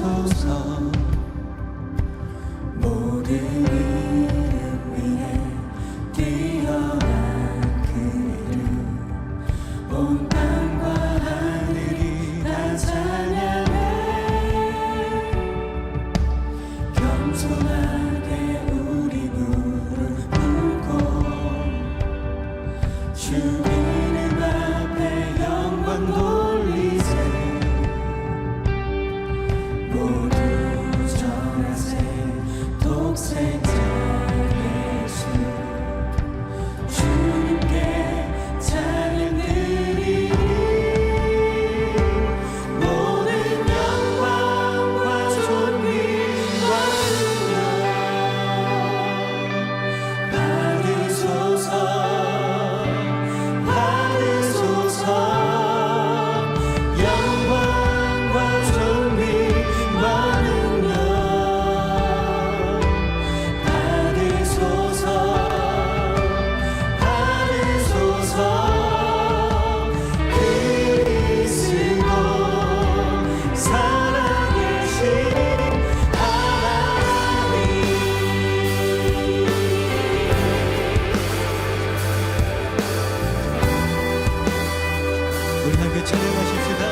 받으소서. 모든 이름 위에 뛰어난 그 이름, 온 땅과 하늘이 다 찬양해. 겸손하게 우리 무릎 꿇고 주 이름 앞에 영광 돌리세. 모두 전하세 독생자 예수. 주님께 찬양 드리리. 모든 영광과 존귀와 능력 받으소서. 우리 함께 찬양하십시다.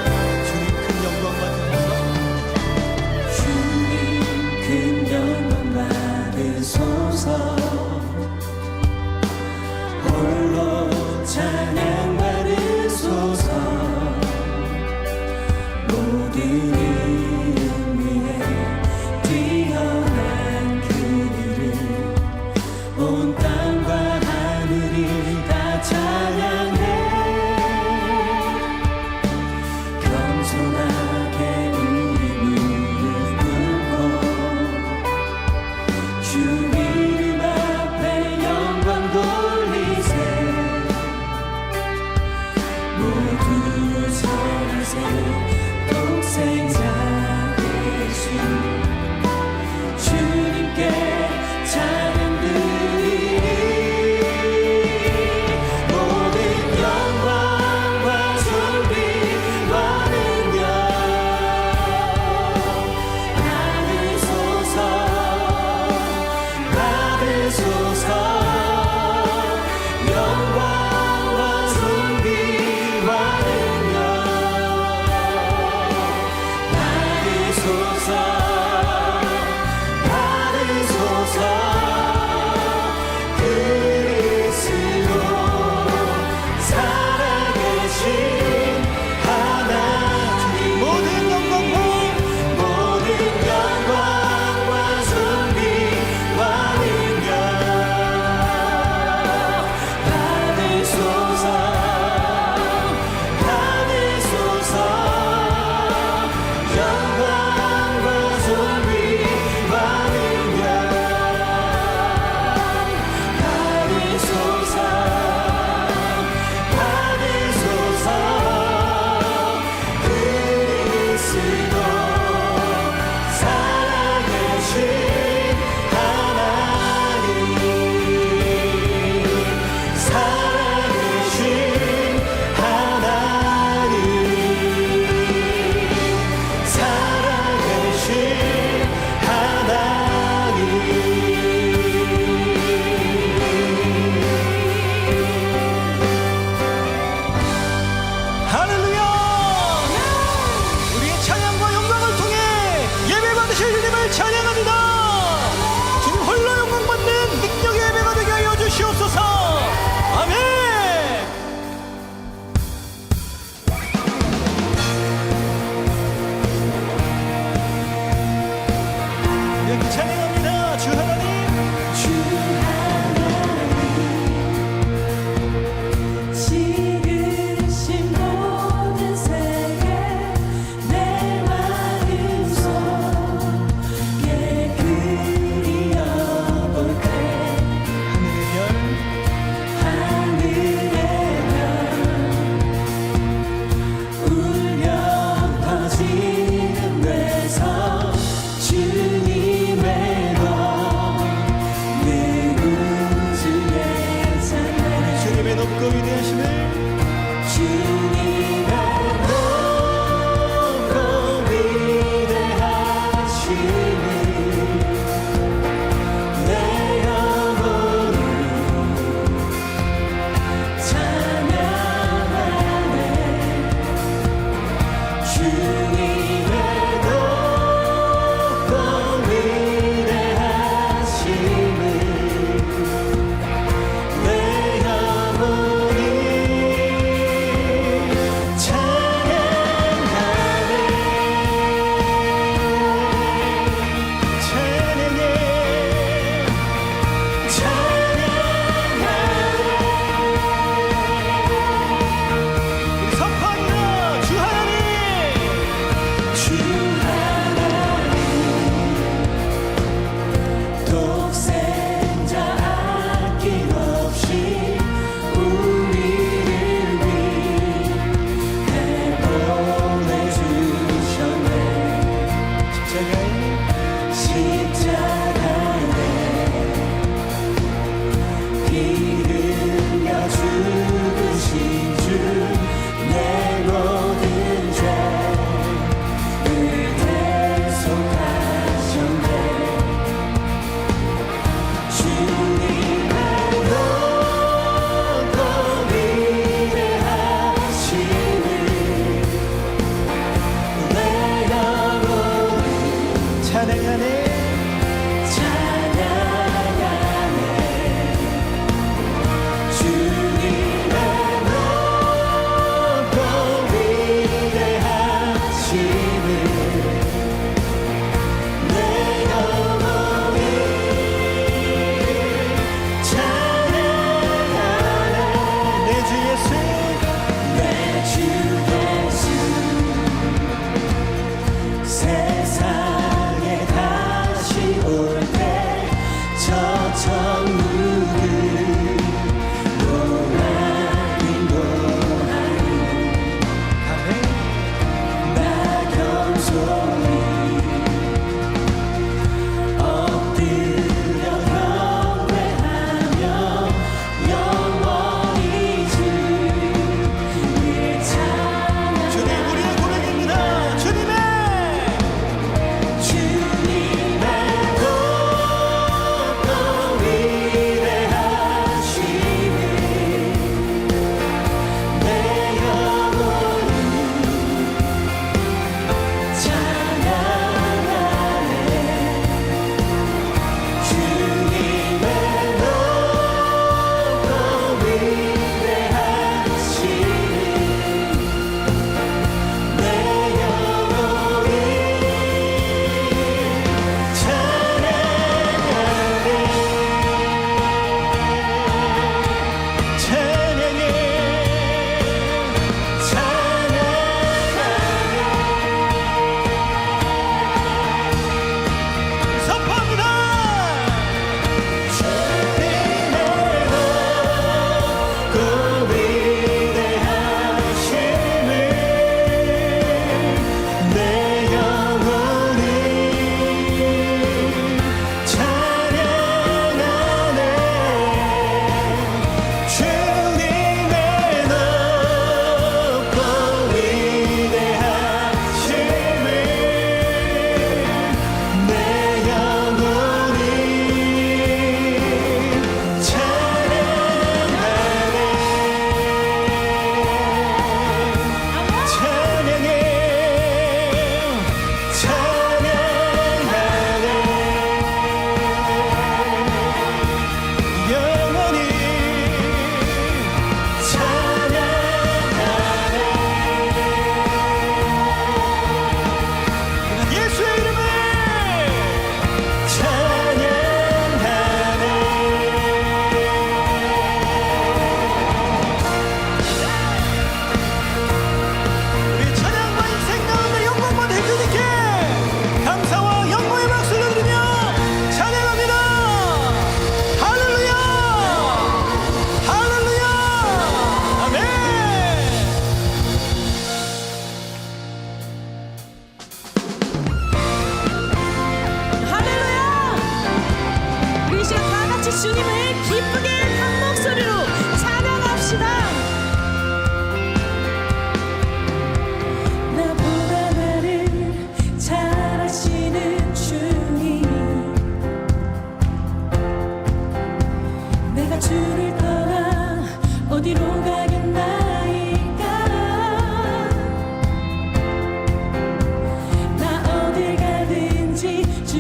주님 큰 영광 받으소서. 주님 큰 영광 받으소서. 홀로 찬양 받으소서. 모든 이름 위에 뛰어난 그 이름, 온 땅과 하늘이 다 찬양해.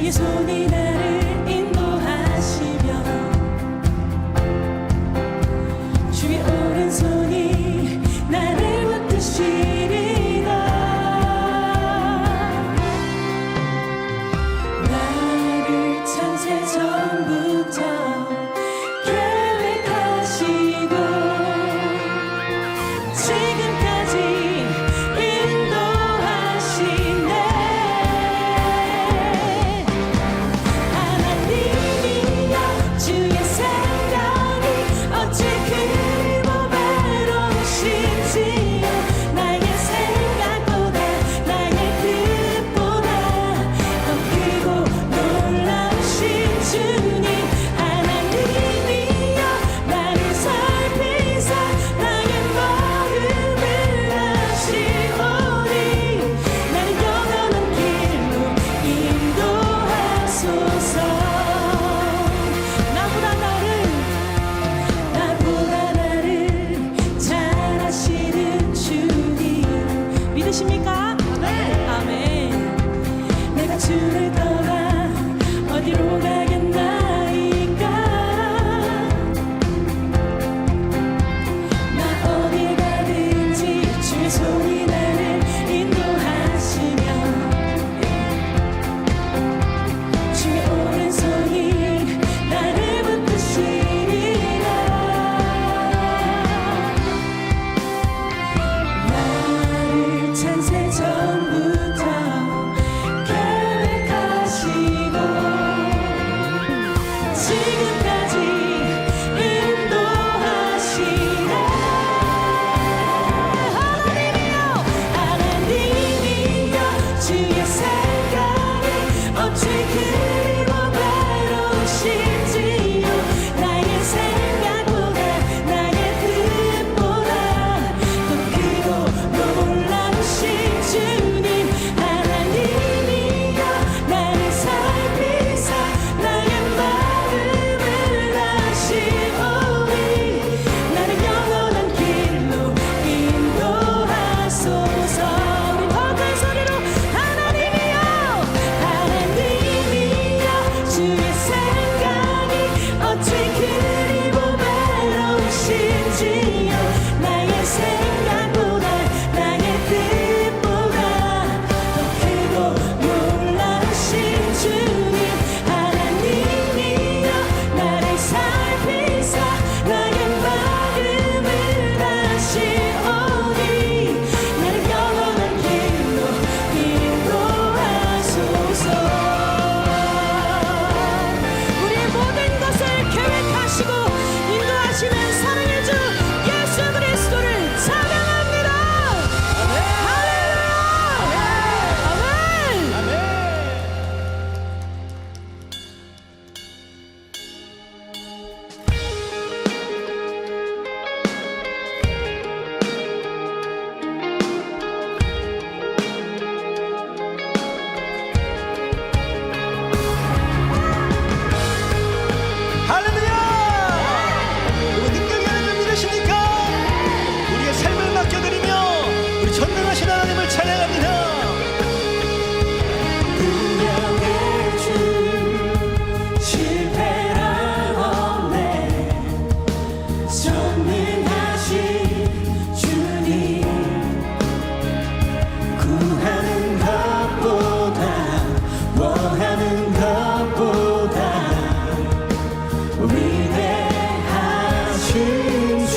주의 손이 나를 인도하시며 주의 오른손이 나를 붙드시리라. 나를 창세 전부터 계획하시고 지금까지 인도하시네. 하나님이여 주의 생각이 어찌 크고 외로우신지요. 나의 생각보다 나의 뜻보다 더 크고 놀라우신 주님. 하나님이여 나를 살피사 나의 마음을 아시오니 나를 영원한 길로 인도하소서. 나보다 나를 잘 아시는 주님 믿으십니까? 아멘. 내가 주를 떠나 어디로 가겠나이까? 나 어딜 가든지 주의 손이 나를 인도하시며 주의 오른손이 나를 붙드시리라. 나를 창세 전부터 계획하시고 지금까지 인도하시네. 하나님이여 주의 생각이 어찌 크고 외로우신지요. 나의 생각보다 나의 뜻보다 더 크고 놀라우신 주님. 하나님이여 나를 살피사 나의 마음을 아시오니 나를 영원한 길로 인도하소서. 우리 더 큰 소리로 하나님이여 주의 생각이 어찌 그리고 외로우신지요. 나의 생각보다 나의 뜻보다 더 크고 놀라우신 주님. 하나님이여 나를 살피사 나의 마음을 아시오니 나를 영원한 길로 인도하소서. 우리의 모든 것을 계획하시고 인도하시는 사랑의 주 예수 그리스도를 찬양합니다. 할렐루야. 아멘. 할렐루야! 여러분 능력이 하나님을 믿으십니까? 우리의 삶을 맡겨드리며 우리 전능하신 하나님을 찬양합니다. 능력의 주 실패란 없네. 전능하신 주님 구하는 것보다 원하는 것보다 위대하신 주.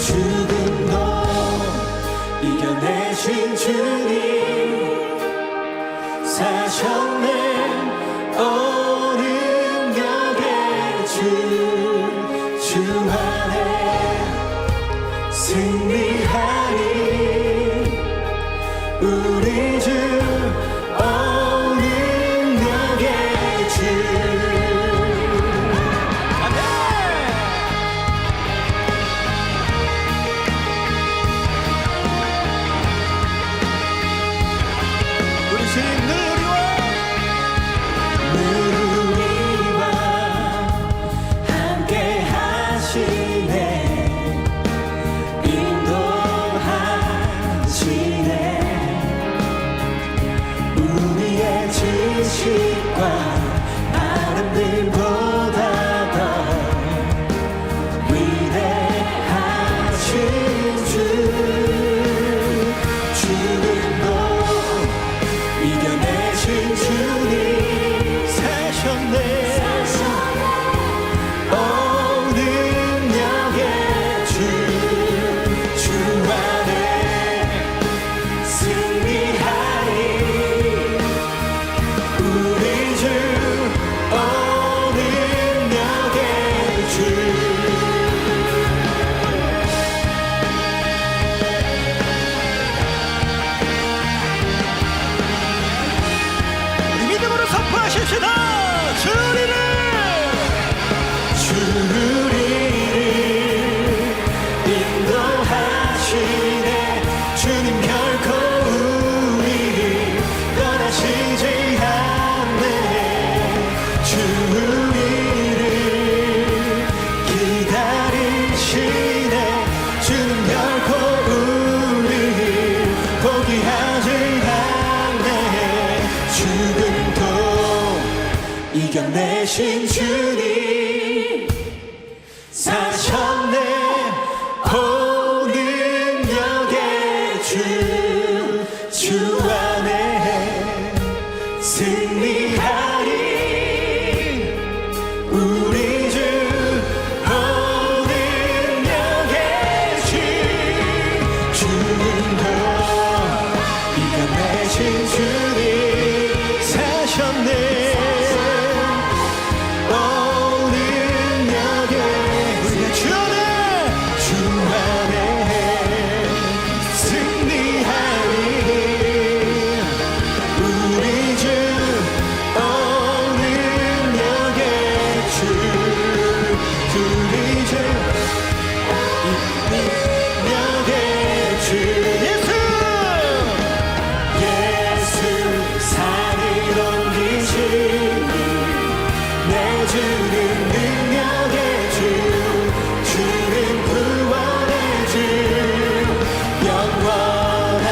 죽음도 이겨내신 주님 사셨네. 오 능력의 주 안에 승리하니 우리 주. 오 능력의 주. 우리 주님 늘 우리와 함께 하시네. 인도하시네. 이겨내신 주님 사셨네. 온 능력의 주 안에 승리하리. 우리 주 온 능력의 주님도 이겨내신 주님 사셨네. 온 능력의 우리가 주 안에 승리하리. 우리 주 온 능력의 우리 주 능력의 주 예수 산을 옮기시니 내 주는 능력의 주는 구원의 주 영원한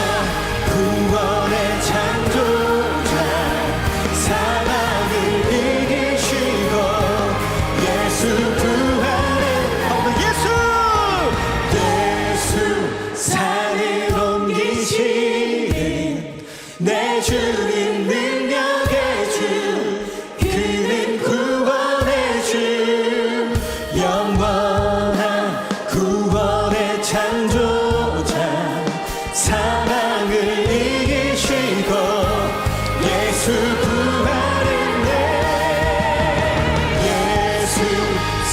구원의 창조자 사랑을 이기시고 예수 부활의 예수 산을 옮기시니 내 주는 능력의 주 그는 구원의 주 영원한 구원의 창조자 사랑을 이기시고 예수 부활했네. 예수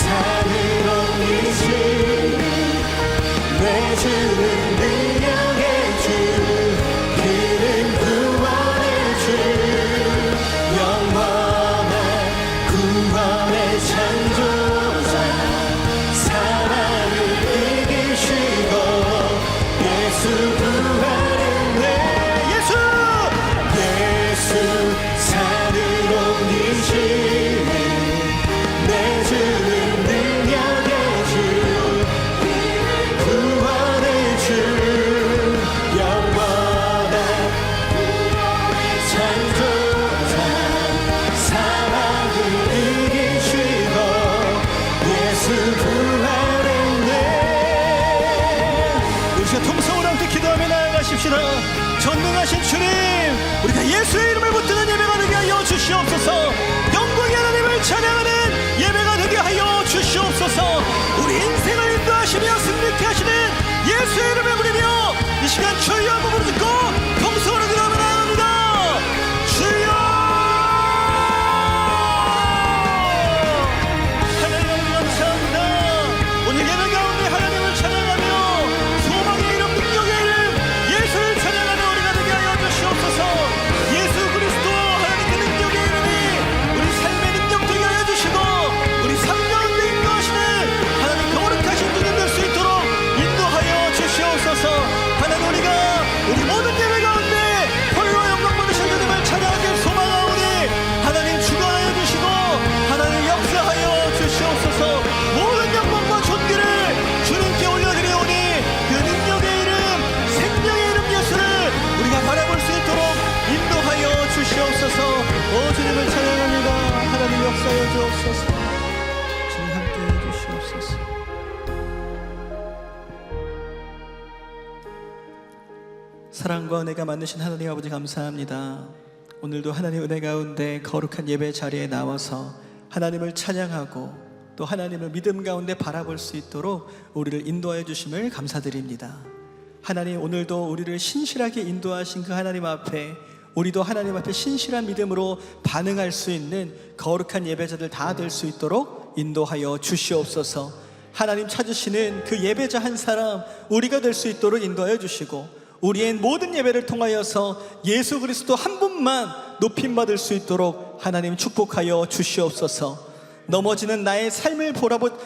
산을 옮기시니 내 주는 능력의 주 그는 구원의 주 영원한 구원의 창조자 사랑을 이기시고 예수 부활했네. 예수 산을 옮기시니 내 주는 능력의 주 구원의 주 영원한 창조자 사랑을 이기시고 예수 부활했네. 우리 시간 통성으로 함께 기도하며 나아가십시다. 전능하신 주님 우리가 예수의 이름을 붙드는 예배가 되게 하여 주시옵소서. 영광의 하나님을 찬양하는 예배가 되게 하여 주시옵소서. 우리 인생을 인도하시며 승리케 하시는 예수의 이름을 부르며 이 시간 주여 한번 부르짖고 통성으로 기도하며 나아갑니다. 주여 하나님 감사합니다. 오늘 예배 가운데 하나님을 찬양하며 소망의 이름 능력의 이름 예수를 찬양하는 우리가 되게 하여 주시옵소서. 예수 그리스도 하나님 그 능력의 이름이 우리 삶의 능력 되게 하여 주시고 우리 삶 가운데 인도하시는 하나님 거룩하신 주님 될 수 있도록 인도하여 주시옵소서. 하나님 우리가 우리 모든 예배 가운데 홀로 영광 받으신 주님을 찬양하길 소망하오니 하나님 주관하여 주시고 하나님 역사하여 주시옵소서. 모든 영광과 존귀를 주님께 올려드리오니 그 능력의 이름 생명의 이름 예수를 우리가 바라볼 수 있도록 인도하여 주시옵소서. 주님을 찬양합니다. 하나님 역사하여 주옵소서. 주님 함께해 주시옵소서. 사랑과 은혜가 많으신 하나님 아버지 감사합니다. 오늘도 하나님 은혜 가운데 거룩한 예배 자리에 나와서 하나님을 찬양하고 또 하나님을 믿음 가운데 바라볼 수 있도록 우리를 인도하여 주심을 감사드립니다. 하나님 오늘도 우리를 신실하게 인도하신 그 하나님 앞에 우리도 하나님 앞에 신실한 믿음으로 반응할 수 있는 거룩한 예배자들 다 될 수 있도록 인도하여 주시옵소서. 하나님 찾으시는 그 예배자 한 사람 우리가 될 수 있도록 인도하여 주시고 우리의 모든 예배를 통하여서 예수 그리스도 한 분만 높임받을 수 있도록 하나님 축복하여 주시옵소서. 넘어지는 나의 삶을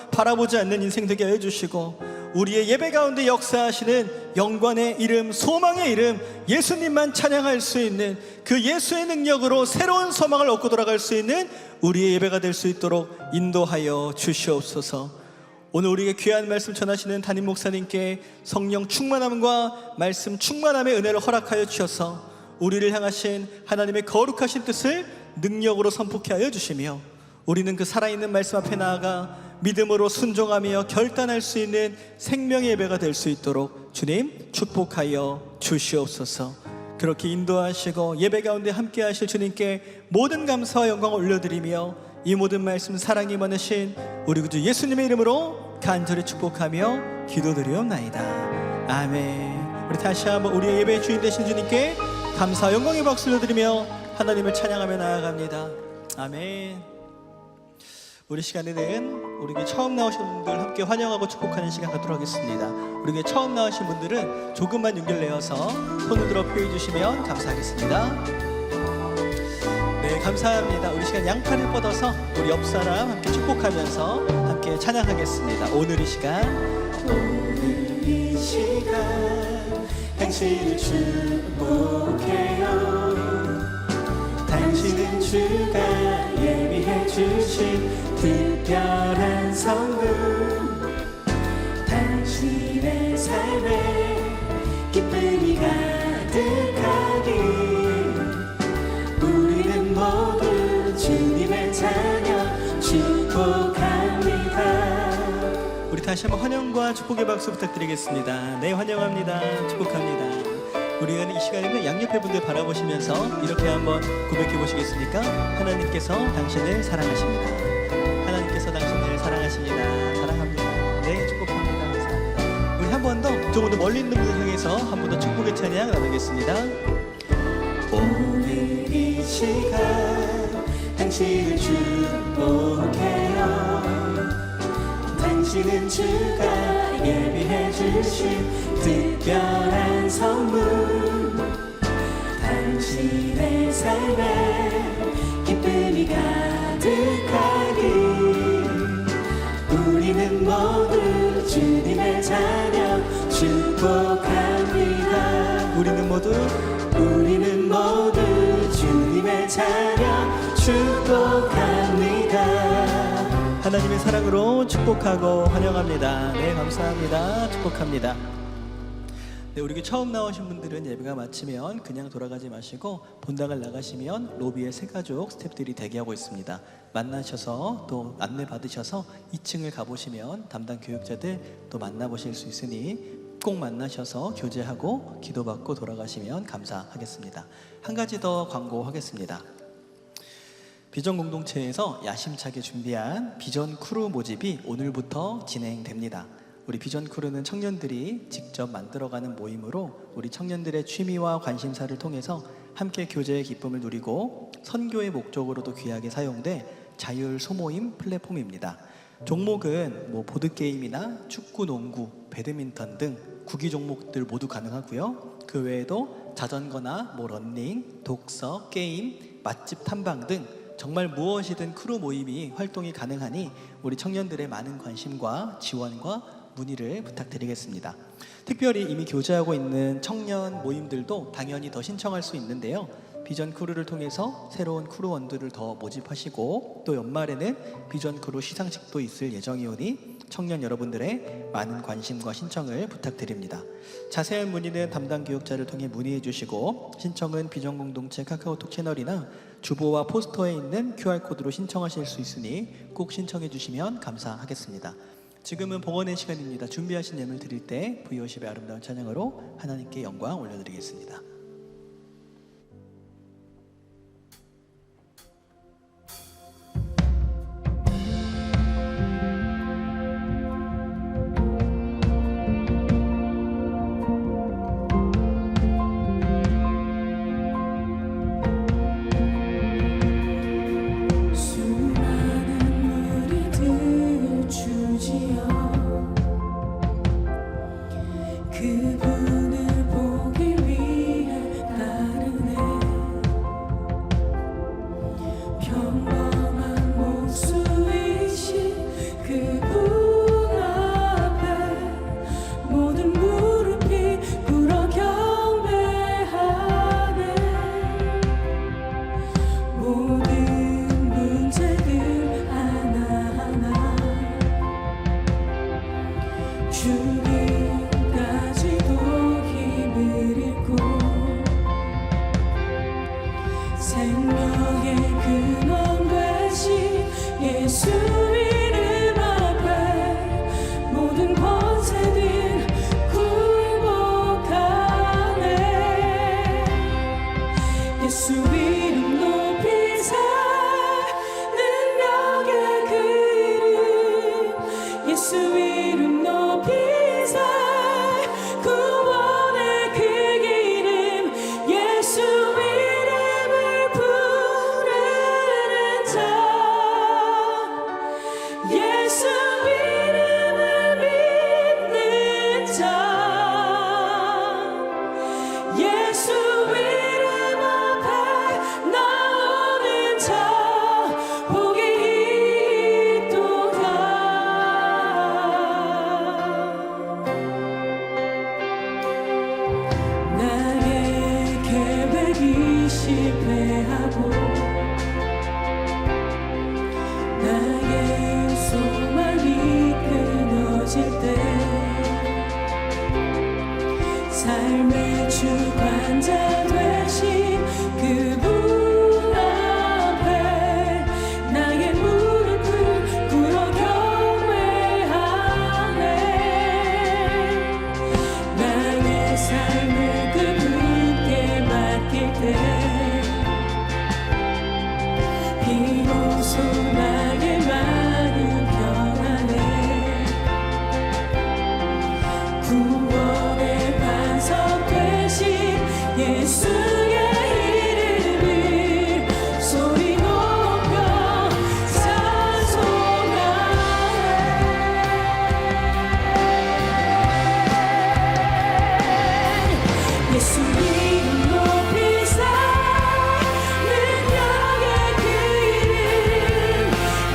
바라보지 않는 인생 되게 해주시고 우리의 예배 가운데 역사하시는 영광의 이름, 소망의 이름 예수님만 찬양할 수 있는 그 예수의 능력으로 새로운 소망을 얻고 돌아갈 수 있는 우리의 예배가 될 수 있도록 인도하여 주시옵소서. 오늘 우리에게 귀한 말씀 전하시는 담임 목사님께 성령 충만함과 말씀 충만함의 은혜를 허락하여 주셔서 우리를 향하신 하나님의 거룩하신 뜻을 능력으로 선포케 하여 주시며 우리는 그 살아있는 말씀 앞에 나아가 믿음으로 순종하며 결단할 수 있는 생명의 예배가 될 수 있도록 주님 축복하여 주시옵소서. 그렇게 인도하시고 예배 가운데 함께 하실 주님께 모든 감사와 영광을 올려드리며 이 모든 말씀 사랑이 많으신 우리 구주 예수님의 이름으로 간절히 축복하며 기도드리옵나이다. 아멘. 우리 다시 한번 우리의 예배의 주인 되신 주님께 감사 영광의 박수를 드리며 하나님을 찬양하며 나아갑니다. 아멘. 우리 시간에는 우리에게 처음 나오신 분들 함께 환영하고 축복하는 시간 갖도록 하겠습니다. 우리에게 처음 나오신 분들은 조금만 연결내어서 손을 들어 표해 주시면 감사하겠습니다. 네, 감사합니다. 우리 시간 양팔을 뻗어서 우리 옆 사람 함께 축복하면서 함께 찬양하겠습니다. 오늘 이 시간 당신을 축복해요. 당신은 주가 예비해 주신 특별한 선물, 당신의 삶에 기쁨이 가득하길 우리는 모두 주님의 자녀 축복합니다. 우리 다시 한번 환영과 축복의 박수 부탁드리겠습니다. 네, 환영합니다. 축복합니다. 우리는 이 시간에는 양옆에 분들 바라보시면서 이렇게 한번 고백해 보시겠습니까? 하나님께서 당신을 사랑하십니다. 하나님께서 당신을 사랑하십니다. 사랑합니다. 네, 축복합니다. 감사합니다. 우리 한 번 더 조금 더 멀리 있는 분들 향해서 한 번 더 축복의 찬양 나누겠습니다. 오늘 이 시간 당신을 축복해요. 당신은 주가 예비해 주신 특별한 선물, 당신의 삶에 기쁨이 가득하길 우리는 모두 주님의 자녀 축복합니다. 우리는 모두 주님의 자녀 축복합니다. 하나님의 사랑으로 축복하고 환영합니다. 네, 감사합니다. 축복합니다. 네, 우리 처음 나오신 분들은 예배가 마치면 그냥 돌아가지 마시고 본당을 나가시면 로비에 새가족 스태프들이 대기하고 있습니다. 만나셔서 또 안내 받으셔서 2층을 가보시면 담당 교육자들 또 만나보실 수 있으니 꼭 만나셔서 교제하고 기도받고 돌아가시면 감사하겠습니다. 한 가지 더 광고하겠습니다. 비전 공동체에서 야심차게 준비한 비전 크루 모집이 오늘부터 진행됩니다. 우리 비전 크루는 청년들이 직접 만들어가는 모임으로 우리 청년들의 취미와 관심사를 통해서 함께 교제의 기쁨을 누리고 선교의 목적으로도 귀하게 사용돼 자율 소모임 플랫폼입니다. 종목은 보드게임이나 축구, 농구, 배드민턴 등 구기 종목들 모두 가능하고요. 그 외에도 자전거나 러닝, 독서, 게임, 맛집 탐방 등 정말 무엇이든 크루 모임이 활동이 가능하니 우리 청년들의 많은 관심과 지원과 문의를 부탁드리겠습니다. 특별히 이미 교제하고 있는 청년 모임들도 당연히 더 신청할 수 있는데요. 비전 크루를 통해서 새로운 크루원들을 더 모집하시고 또 연말에는 비전 크루 시상식도 있을 예정이오니 청년 여러분들의 많은 관심과 신청을 부탁드립니다. 자세한 문의는 담당 교육자를 통해 문의해 주시고 신청은 비전 공동체 카카오톡 채널이나 주보와 포스터에 있는 QR코드로 신청하실 수 있으니 꼭 신청해 주시면 감사하겠습니다. 지금은 봉헌의 시간입니다. 준비하신 예물 드릴 때 V50의 아름다운 찬양으로 하나님께 영광 올려드리겠습니다. 그분을 보기 위해 예수 이름 높이사 능력의 그 이름 예수 이름 높이사 구원의 그 이름 예수 이름을 부르는 자 예수 이름을 믿는 자 예수 이름 앞에 나오는 자 복이 있도다 나의 계획이 실패하고 나의 소망이 끊어질 때 삶의 주관자 되신 그분 앞에 나의 무릎을 꿇어 경외하네 나의 삶을 그분께 맡길 때 비로소 나의 마음 평안해 구원의 반석 되신 예수의 이름을 소리 높여 찬송하네 예수 이름 높이사 능력의 그 이름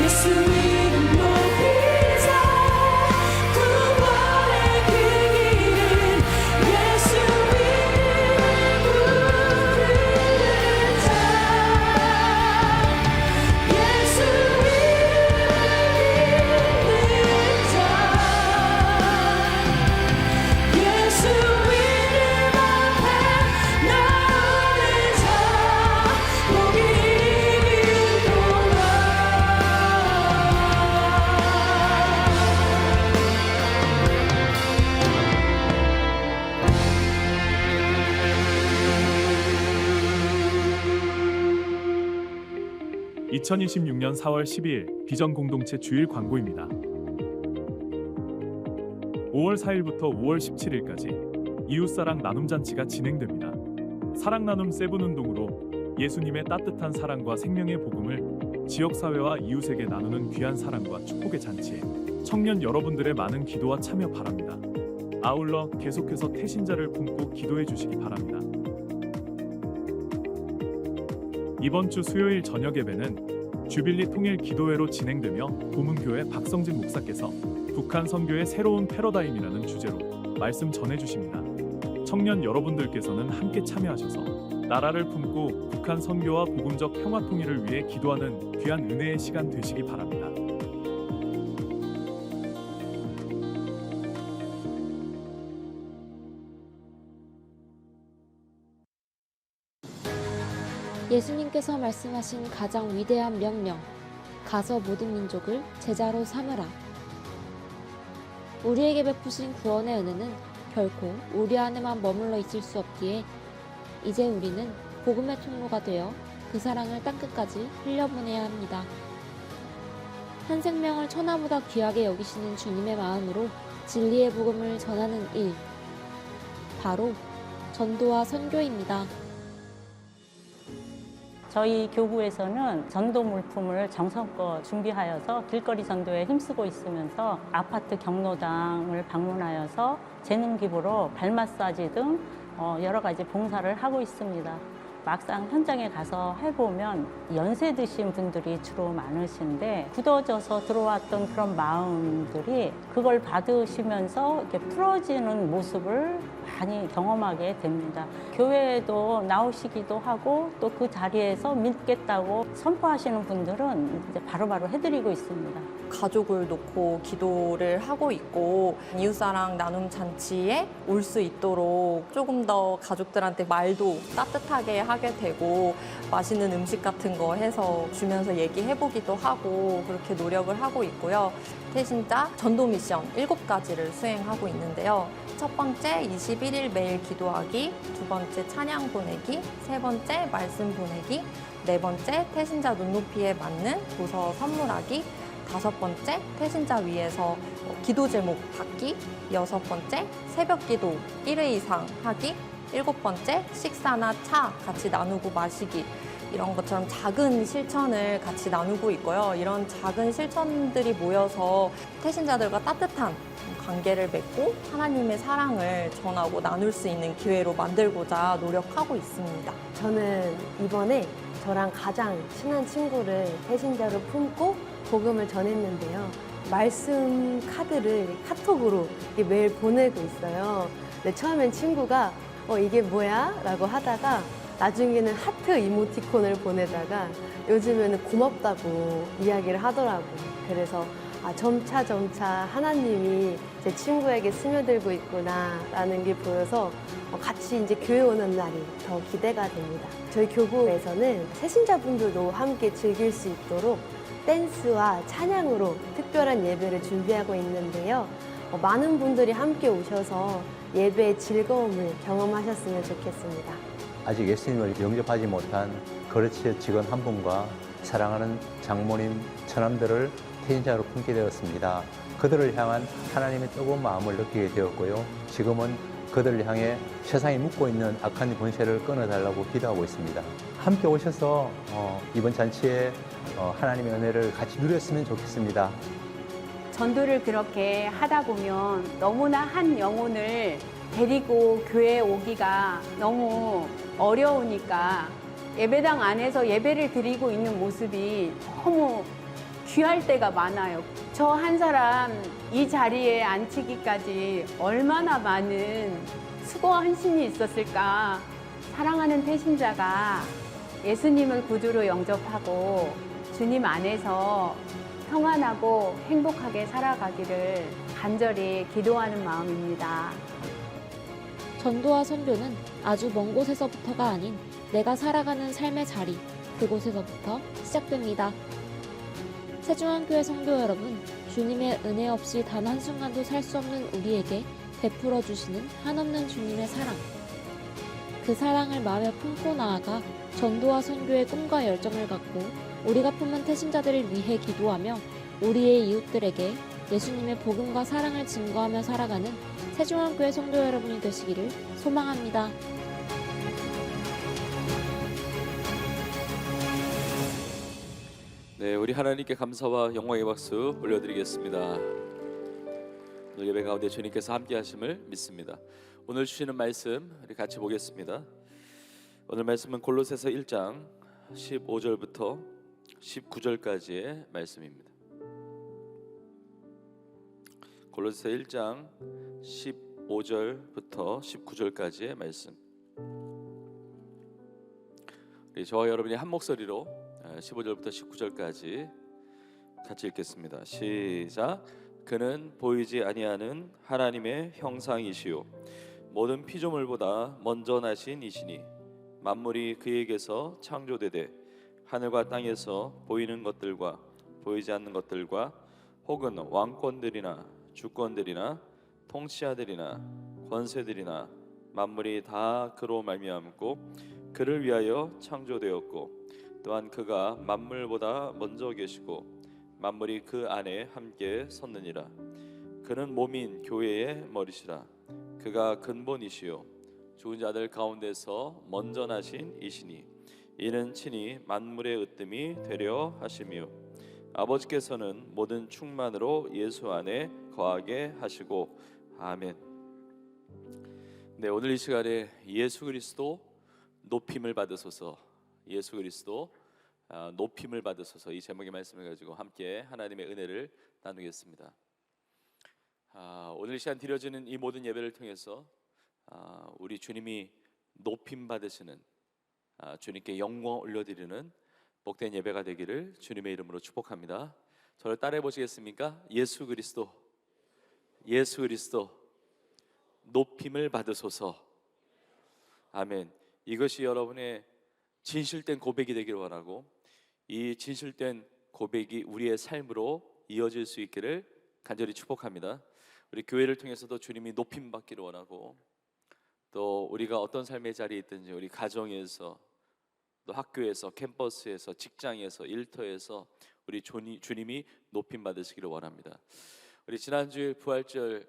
예수 이름 높이사 구원의 그 이름 예수 이름을 부르는 자 예수 이름을 믿는 자 예수 이름 앞에 나오는 자 복이 있도다 (2026년 4월 12일) 비전공동체 주일 광고입니다. 5월 4일부터 5월 17일까지 이웃사랑 나눔잔치가 진행됩니다. 사랑나눔 세븐운동으로 예수님의 따뜻한 사랑과 생명의 복음을 지역사회와 이웃에게 나누는 귀한 사랑과 축복의 잔치에 청년 여러분들의 많은 기도와 참여 바랍니다. 아울러 계속해서 태신자를 품고 기도해 주시기 바랍니다. 이번 주 수요일 저녁 예배는 주빌리 통일 기도회로 진행되며 보문교회 박성진 목사께서 북한 선교의 새로운 패러다임이라는 주제로 말씀 전해주십니다. 청년 여러분들께서는 함께 참여하셔서 나라를 품고 북한 선교와 복음적 평화 통일을 위해 기도하는 귀한 은혜의 시간 되시기 바랍니다. 예수님께서 말씀하신 가장 위대한 명령, 가서 모든 민족을 제자로 삼으라. 우리에게 베푸신 구원의 은혜는 결코 우리 안에만 머물러 있을 수 없기에 이제 우리는 복음의 통로가 되어 그 사랑을 땅끝까지 흘려보내야 합니다. 한 생명을 천하보다 귀하게 여기시는 주님의 마음으로 진리의 복음을 전하는 일, 바로 전도와 선교입니다. 저희 교구에서는 전도 물품을 정성껏 준비하여서 길거리 전도에 힘쓰고 있으면서 아파트 경로당을 방문하여서 재능 기부로 발 마사지 등 여러 가지 봉사를 하고 있습니다. 막상 현장에 가서 해보면 연세 드신 분들이 주로 많으신데 굳어져서 들어왔던 그런 마음들이 그걸 받으시면서 이렇게 풀어지는 모습을 많이 경험하게 됩니다. 교회에도 나오시기도 하고 또 그 자리에서 믿겠다고 선포하시는 분들은 이제 바로바로 해드리고 있습니다. 가족을 놓고 기도를 하고 있고 이웃사랑 나눔 잔치에 올 수 있도록 조금 더 가족들한테 말도 따뜻하게 하게 되고 맛있는 음식 같은 거 해서 주면서 얘기해보기도 하고 그렇게 노력을 하고 있고요. 태신자 전도 미션 7가지를 수행하고 있는데요. 첫 번째 21일 매일 기도하기, 두 번째 찬양 보내기, 세 번째 말씀 보내기, 네 번째 태신자 눈높이에 맞는 도서 선물하기, 다섯 번째 태신자 위해서 기도 제목 받기, 여섯 번째 새벽 기도 1회 이상 하기, 일곱 번째 식사나 차 같이 나누고 마시기, 이런 것처럼 작은 실천을 같이 나누고 있고요. 이런 작은 실천들이 모여서 태신자들과 따뜻한 관계를 맺고 하나님의 사랑을 전하고 나눌 수 있는 기회로 만들고자 노력하고 있습니다. 저는 이번에 저랑 가장 친한 친구를 태신자로 품고 복음을 전했는데요. 말씀 카드를 카톡으로 매일 보내고 있어요. 근데 처음엔 친구가 이게 뭐야? 라고 하다가 나중에는 하트 이모티콘을 보내다가 요즘에는 고맙다고 이야기를 하더라고요. 그래서 점차 하나님이 제 친구에게 스며들고 있구나라는 게 보여서 같이 이제 교회 오는 날이 더 기대가 됩니다. 저희 교구에서는 새신자분들도 함께 즐길 수 있도록 댄스와 찬양으로 특별한 예배를 준비하고 있는데요. 많은 분들이 함께 오셔서 예배의 즐거움을 경험하셨으면 좋겠습니다. 아직 예수님을 영접하지 못한 거르치의 직원 한 분과 사랑하는 장모님, 처남들을 태신자로 품게 되었습니다. 그들을 향한 하나님의 뜨거운 마음을 느끼게 되었고요. 지금은 그들을 향해 세상이 묻고 있는 악한 권세를 끊어달라고 기도하고 있습니다. 함께 오셔서 이번 잔치에 하나님의 은혜를 같이 누렸으면 좋겠습니다. 전도를 그렇게 하다 보면 너무나 한 영혼을 데리고 교회에 오기가 너무 어려우니까 예배당 안에서 예배를 드리고 있는 모습이 너무 귀할 때가 많아요. 저 한 사람 이 자리에 앉히기까지 얼마나 많은 수고와 헌신이 있었을까. 사랑하는 태신자가 예수님을 구주로 영접하고 주님 안에서 평안하고 행복하게 살아가기를 간절히 기도하는 마음입니다. 전도와 선교는 아주 먼 곳에서부터가 아닌 내가 살아가는 삶의 자리, 그곳에서부터 시작됩니다. 세중앙교회 성도 여러분, 주님의 은혜 없이 단 한순간도 살 수 없는 우리에게 베풀어 주시는 한없는 주님의 사랑. 그 사랑을 마음에 품고 나아가 전도와 선교의 꿈과 열정을 갖고 우리가 품은 태신자들을 위해 기도하며 우리의 이웃들에게 예수님의 복음과 사랑을 증거하며 살아가는 세중앙교회 성도 여러분이 되시기를 소망합니다. 네, 우리 하나님께 감사와 영광의 박수 올려드리겠습니다. 오늘 예배 가운데 주님께서 함께 하심을 믿습니다. 오늘 주시는 말씀 우리 같이 보겠습니다. 오늘 말씀은 골로새서 1장 15절부터 19절까지의 말씀입니다. 골로새서 1장 15절부터 19절까지의 말씀. 우리 저와 여러분이 한 목소리로 15절부터 19절까지 같이 읽겠습니다. 시작. 그는 보이지 아니하는 하나님의 형상이시요 모든 피조물보다 먼저 나신 이시니 만물이 그에게서 창조되되 하늘과 땅에서 보이는 것들과 보이지 않는 것들과 혹은 왕권들이나 주권들이나 통치자들이나 권세들이나 만물이 다 그로 말미암고 그를 위하여 창조되었고 또한 그가 만물보다 먼저 계시고 만물이 그 안에 함께 섰느니라. 그는 몸인 교회의 머리시라. 그가 근본이시요 죽은 자들 가운데서 먼저 나신 이시니 이는 친히 만물의 으뜸이 되려 하심이요 아버지께서는 모든 충만으로 예수 안에 거하게 하시고 아멘. 네, 오늘 이 시간에 예수 그리스도 높임을 받으소서, 예수 그리스도 높임을 받으소서, 이 제목의 말씀을 가지고 함께 하나님의 은혜를 나누겠습니다. 오늘 이 시간 드려지는 이 모든 예배를 통해서 우리 주님이 높임 받으시는, 주님께 영광 올려드리는 복된 예배가 되기를 주님의 이름으로 축복합니다. 저를 따라해 보시겠습니까? 예수 그리스도, 예수 그리스도 높임을 받으소서. 아멘. 이것이 여러분의 진실된 고백이 되기를 원하고 이 진실된 고백이 우리의 삶으로 이어질 수 있기를 간절히 축복합니다. 우리 교회를 통해서도 주님이 높임 받기를 원하고 또 우리가 어떤 삶의 자리에 있든지 우리 가정에서 또 학교에서 캠퍼스에서 직장에서 일터에서 우리 주님이 높임 받으시기를 원합니다. 우리 지난주일 부활절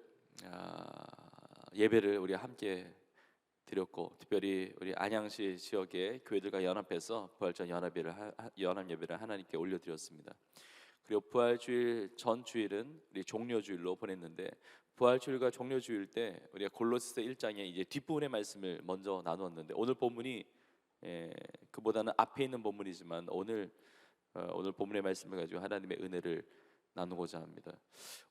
예배를 우리 함께 드렸고 특별히 우리 안양시 지역의 교회들과 연합해서 부활절 연합 예배를 하나님께 올려드렸습니다. 그리고 부활주일 전 주일은 우리 종료주일로 보냈는데 부활주일과 종료주일 때 우리가 골로새 1장에 이제 뒷부분의 말씀을 먼저 나누었는데 오늘 본문이 그보다는 앞에 있는 본문이지만 오늘 본문의 말씀을 가지고 하나님의 은혜를 나누고자 합니다.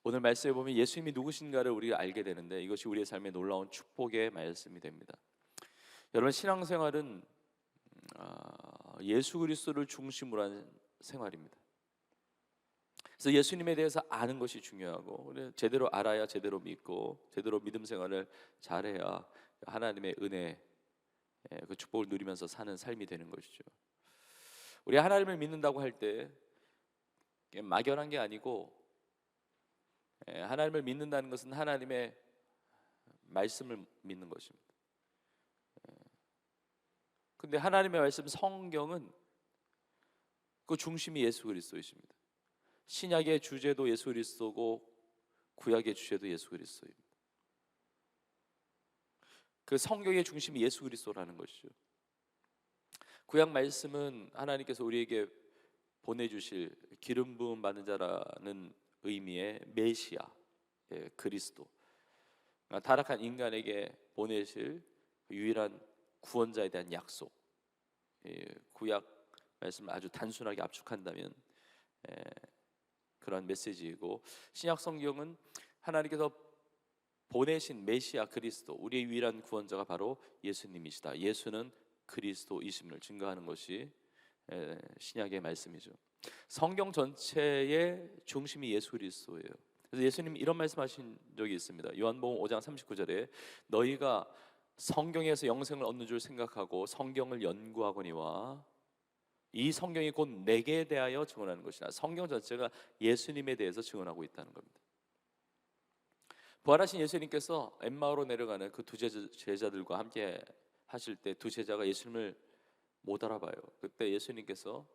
오늘 말씀에 보면 예수님이 누구신가를 우리가 알게 되는데 이것이 우리의 삶에 놀라운 축복의 말씀이 됩니다. 여러분 신앙생활은 예수 그리스도를 중심으로 한 생활입니다. 그래서 예수님에 대해서 아는 것이 중요하고 제대로 알아야 제대로 믿고 제대로 믿음 생활을 잘해야 하나님의 은혜 그 축복을 누리면서 사는 삶이 되는 것이죠. 우리 하나님을 믿는다고 할 때 막연한 게 아니고 하나님을 믿는다는 것은 하나님의 말씀을 믿는 것입니다. 근데 하나님의 말씀 성경은 그 중심이 예수 그리스도이십니다. 신약의 주제도 예수 그리스도고 구약의 주제도 예수 그리스도입니다. 그 성경의 중심이 예수 그리스도라는 것이죠. 구약 말씀은 하나님께서 우리에게 보내주실 기름 부음 받은 자라는 의미의 메시아, 그리스도, 타락한 인간에게 보내실 유일한 구원자에 대한 약속. 구약 말씀을 아주 단순하게 압축한다면 그런 메시지이고 신약 성경은 하나님께서 보내신 메시아 그리스도, 우리의 유일한 구원자가 바로 예수님이시다. 예수는 그리스도이심을 증거하는 것이 신약의 말씀이죠. 성경 전체의 중심이 예수 그리스도예요. 그래서 예수님이 이런 말씀하신 적이 있습니다. 요한복음 5장 39절에 너희가 성경에서 영생을 얻는 줄 생각하고 성경을 연구하거니와 이 성경이 곧 내게 대하여 증언하는 것이라. 성경 전체가 예수님에 대해서 증언하고 있다는 겁니다. 부활하신 예수님께서 엠마오로 내려가는 그 두 제자들과 함께 하실 때 두 제자가 예수님을 못 알아봐요. 그때 예수님께서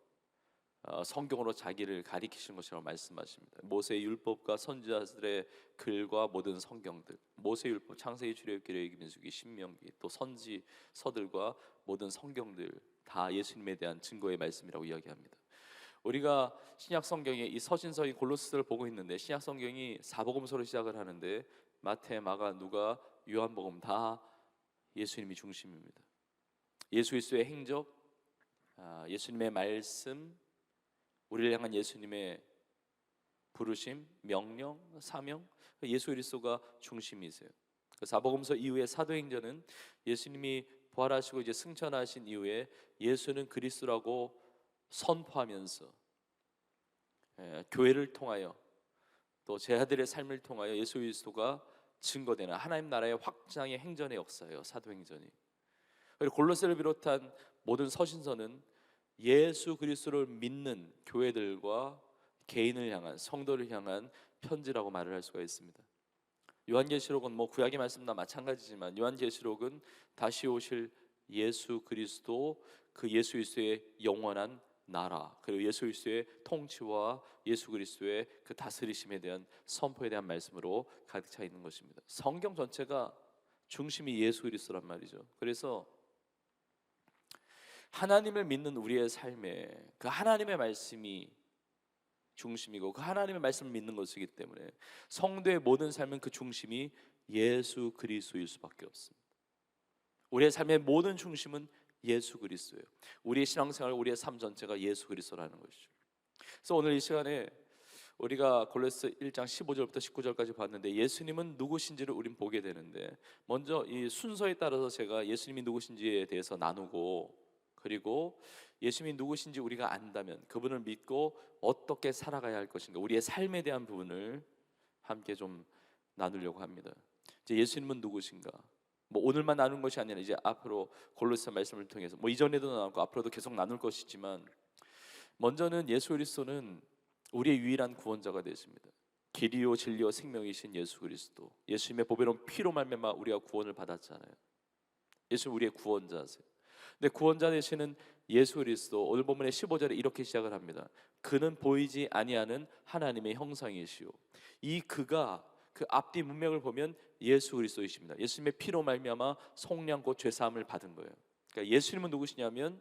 성경으로 자기를 가리키신 것이라고 말씀하십니다. 모세의 율법과 선지자들의 글과 모든 성경들, 모세의 율법, 창세기, 출애굽기, 레위기, 민수기, 신명기, 또 선지서들과 모든 성경들 다 예수님에 대한 증거의 말씀이라고 이야기합니다. 우리가 신약 성경의 이 서신서인 골로새서를 보고 있는데 신약 성경이 사복음서로 시작을 하는데 마태, 마가, 누가, 요한복음 다 예수님이 중심입니다. 예수 그리스도의 행적, 예수님의 말씀, 우리를 향한 예수님의 부르심, 명령, 사명, 예수 그리스도가 중심이세요. 사복음서 이후의 사도행전은 예수님이 부활하시고 이제 승천하신 이후에 예수는 그리스도라고 선포하면서 교회를 통하여 또 제자들의 삶을 통하여 예수 그리스도가 증거되는 하나님 나라의 확장의 행전의 역사예요. 사도행전이. 그리고 골로새를 비롯한 모든 서신서는 예수 그리스도를 믿는 교회들과 개인을 향한 성도를 향한 편지라고 말을 할 수가 있습니다. 요한계시록은 구약의 말씀과 마찬가지지만 요한계시록은 다시 오실 예수 그리스도, 그 예수 그리스도의 영원한 나라, 그리고 예수 그리스도의 통치와 예수 그리스도의 그 다스리심에 대한 선포에 대한 말씀으로 가득 차 있는 것입니다. 성경 전체가 중심이 예수 그리스도란 말이죠. 그래서 하나님을 믿는 우리의 삶에 그 하나님의 말씀이 중심이고 그 하나님의 말씀을 믿는 것이기 때문에 성도의 모든 삶은 그 중심이 예수 그리스도일 수밖에 없습니다. 우리의 삶의 모든 중심은 예수 그리스도예요. 우리의 신앙생활, 우리의 삶 전체가 예수 그리스도라는 것이죠. 그래서 오늘 이 시간에 우리가 골로새 1장 15절부터 19절까지 봤는데 예수님은 누구신지를 우린 보게 되는데 먼저 이 순서에 따라서 제가 예수님이 누구신지에 대해서 나누고 그리고 예수님이 누구신지 우리가 안다면 그분을 믿고 어떻게 살아가야 할 것인가, 우리의 삶에 대한 부분을 함께 좀 나누려고 합니다. 이제 예수님은 누구신가? 뭐 오늘만 나눈 것이 아니라 이제 앞으로 골로새 말씀을 통해서 뭐 이전에도 나눴고 앞으로도 계속 나눌 것이지만, 먼저는 예수 그리스도는 우리의 유일한 구원자가 되십니다. 길이요 진리요 생명이신 예수 그리스도, 예수님의 보배로운 피로 말미암아 우리가 구원을 받았잖아요. 예수는 우리의 구원자세요. 근데 구원자 되시는 예수 그리스도, 오늘 본문의 15절에 이렇게 시작을 합니다. 그는 보이지 아니하는 하나님의 형상이시오. 이 그가, 그 앞뒤 문맥을 보면 예수 그리스도이십니다. 예수님의 피로 말미암아 속량 곧 죄 사함을 받은 거예요. 그러니까 예수님은 누구시냐면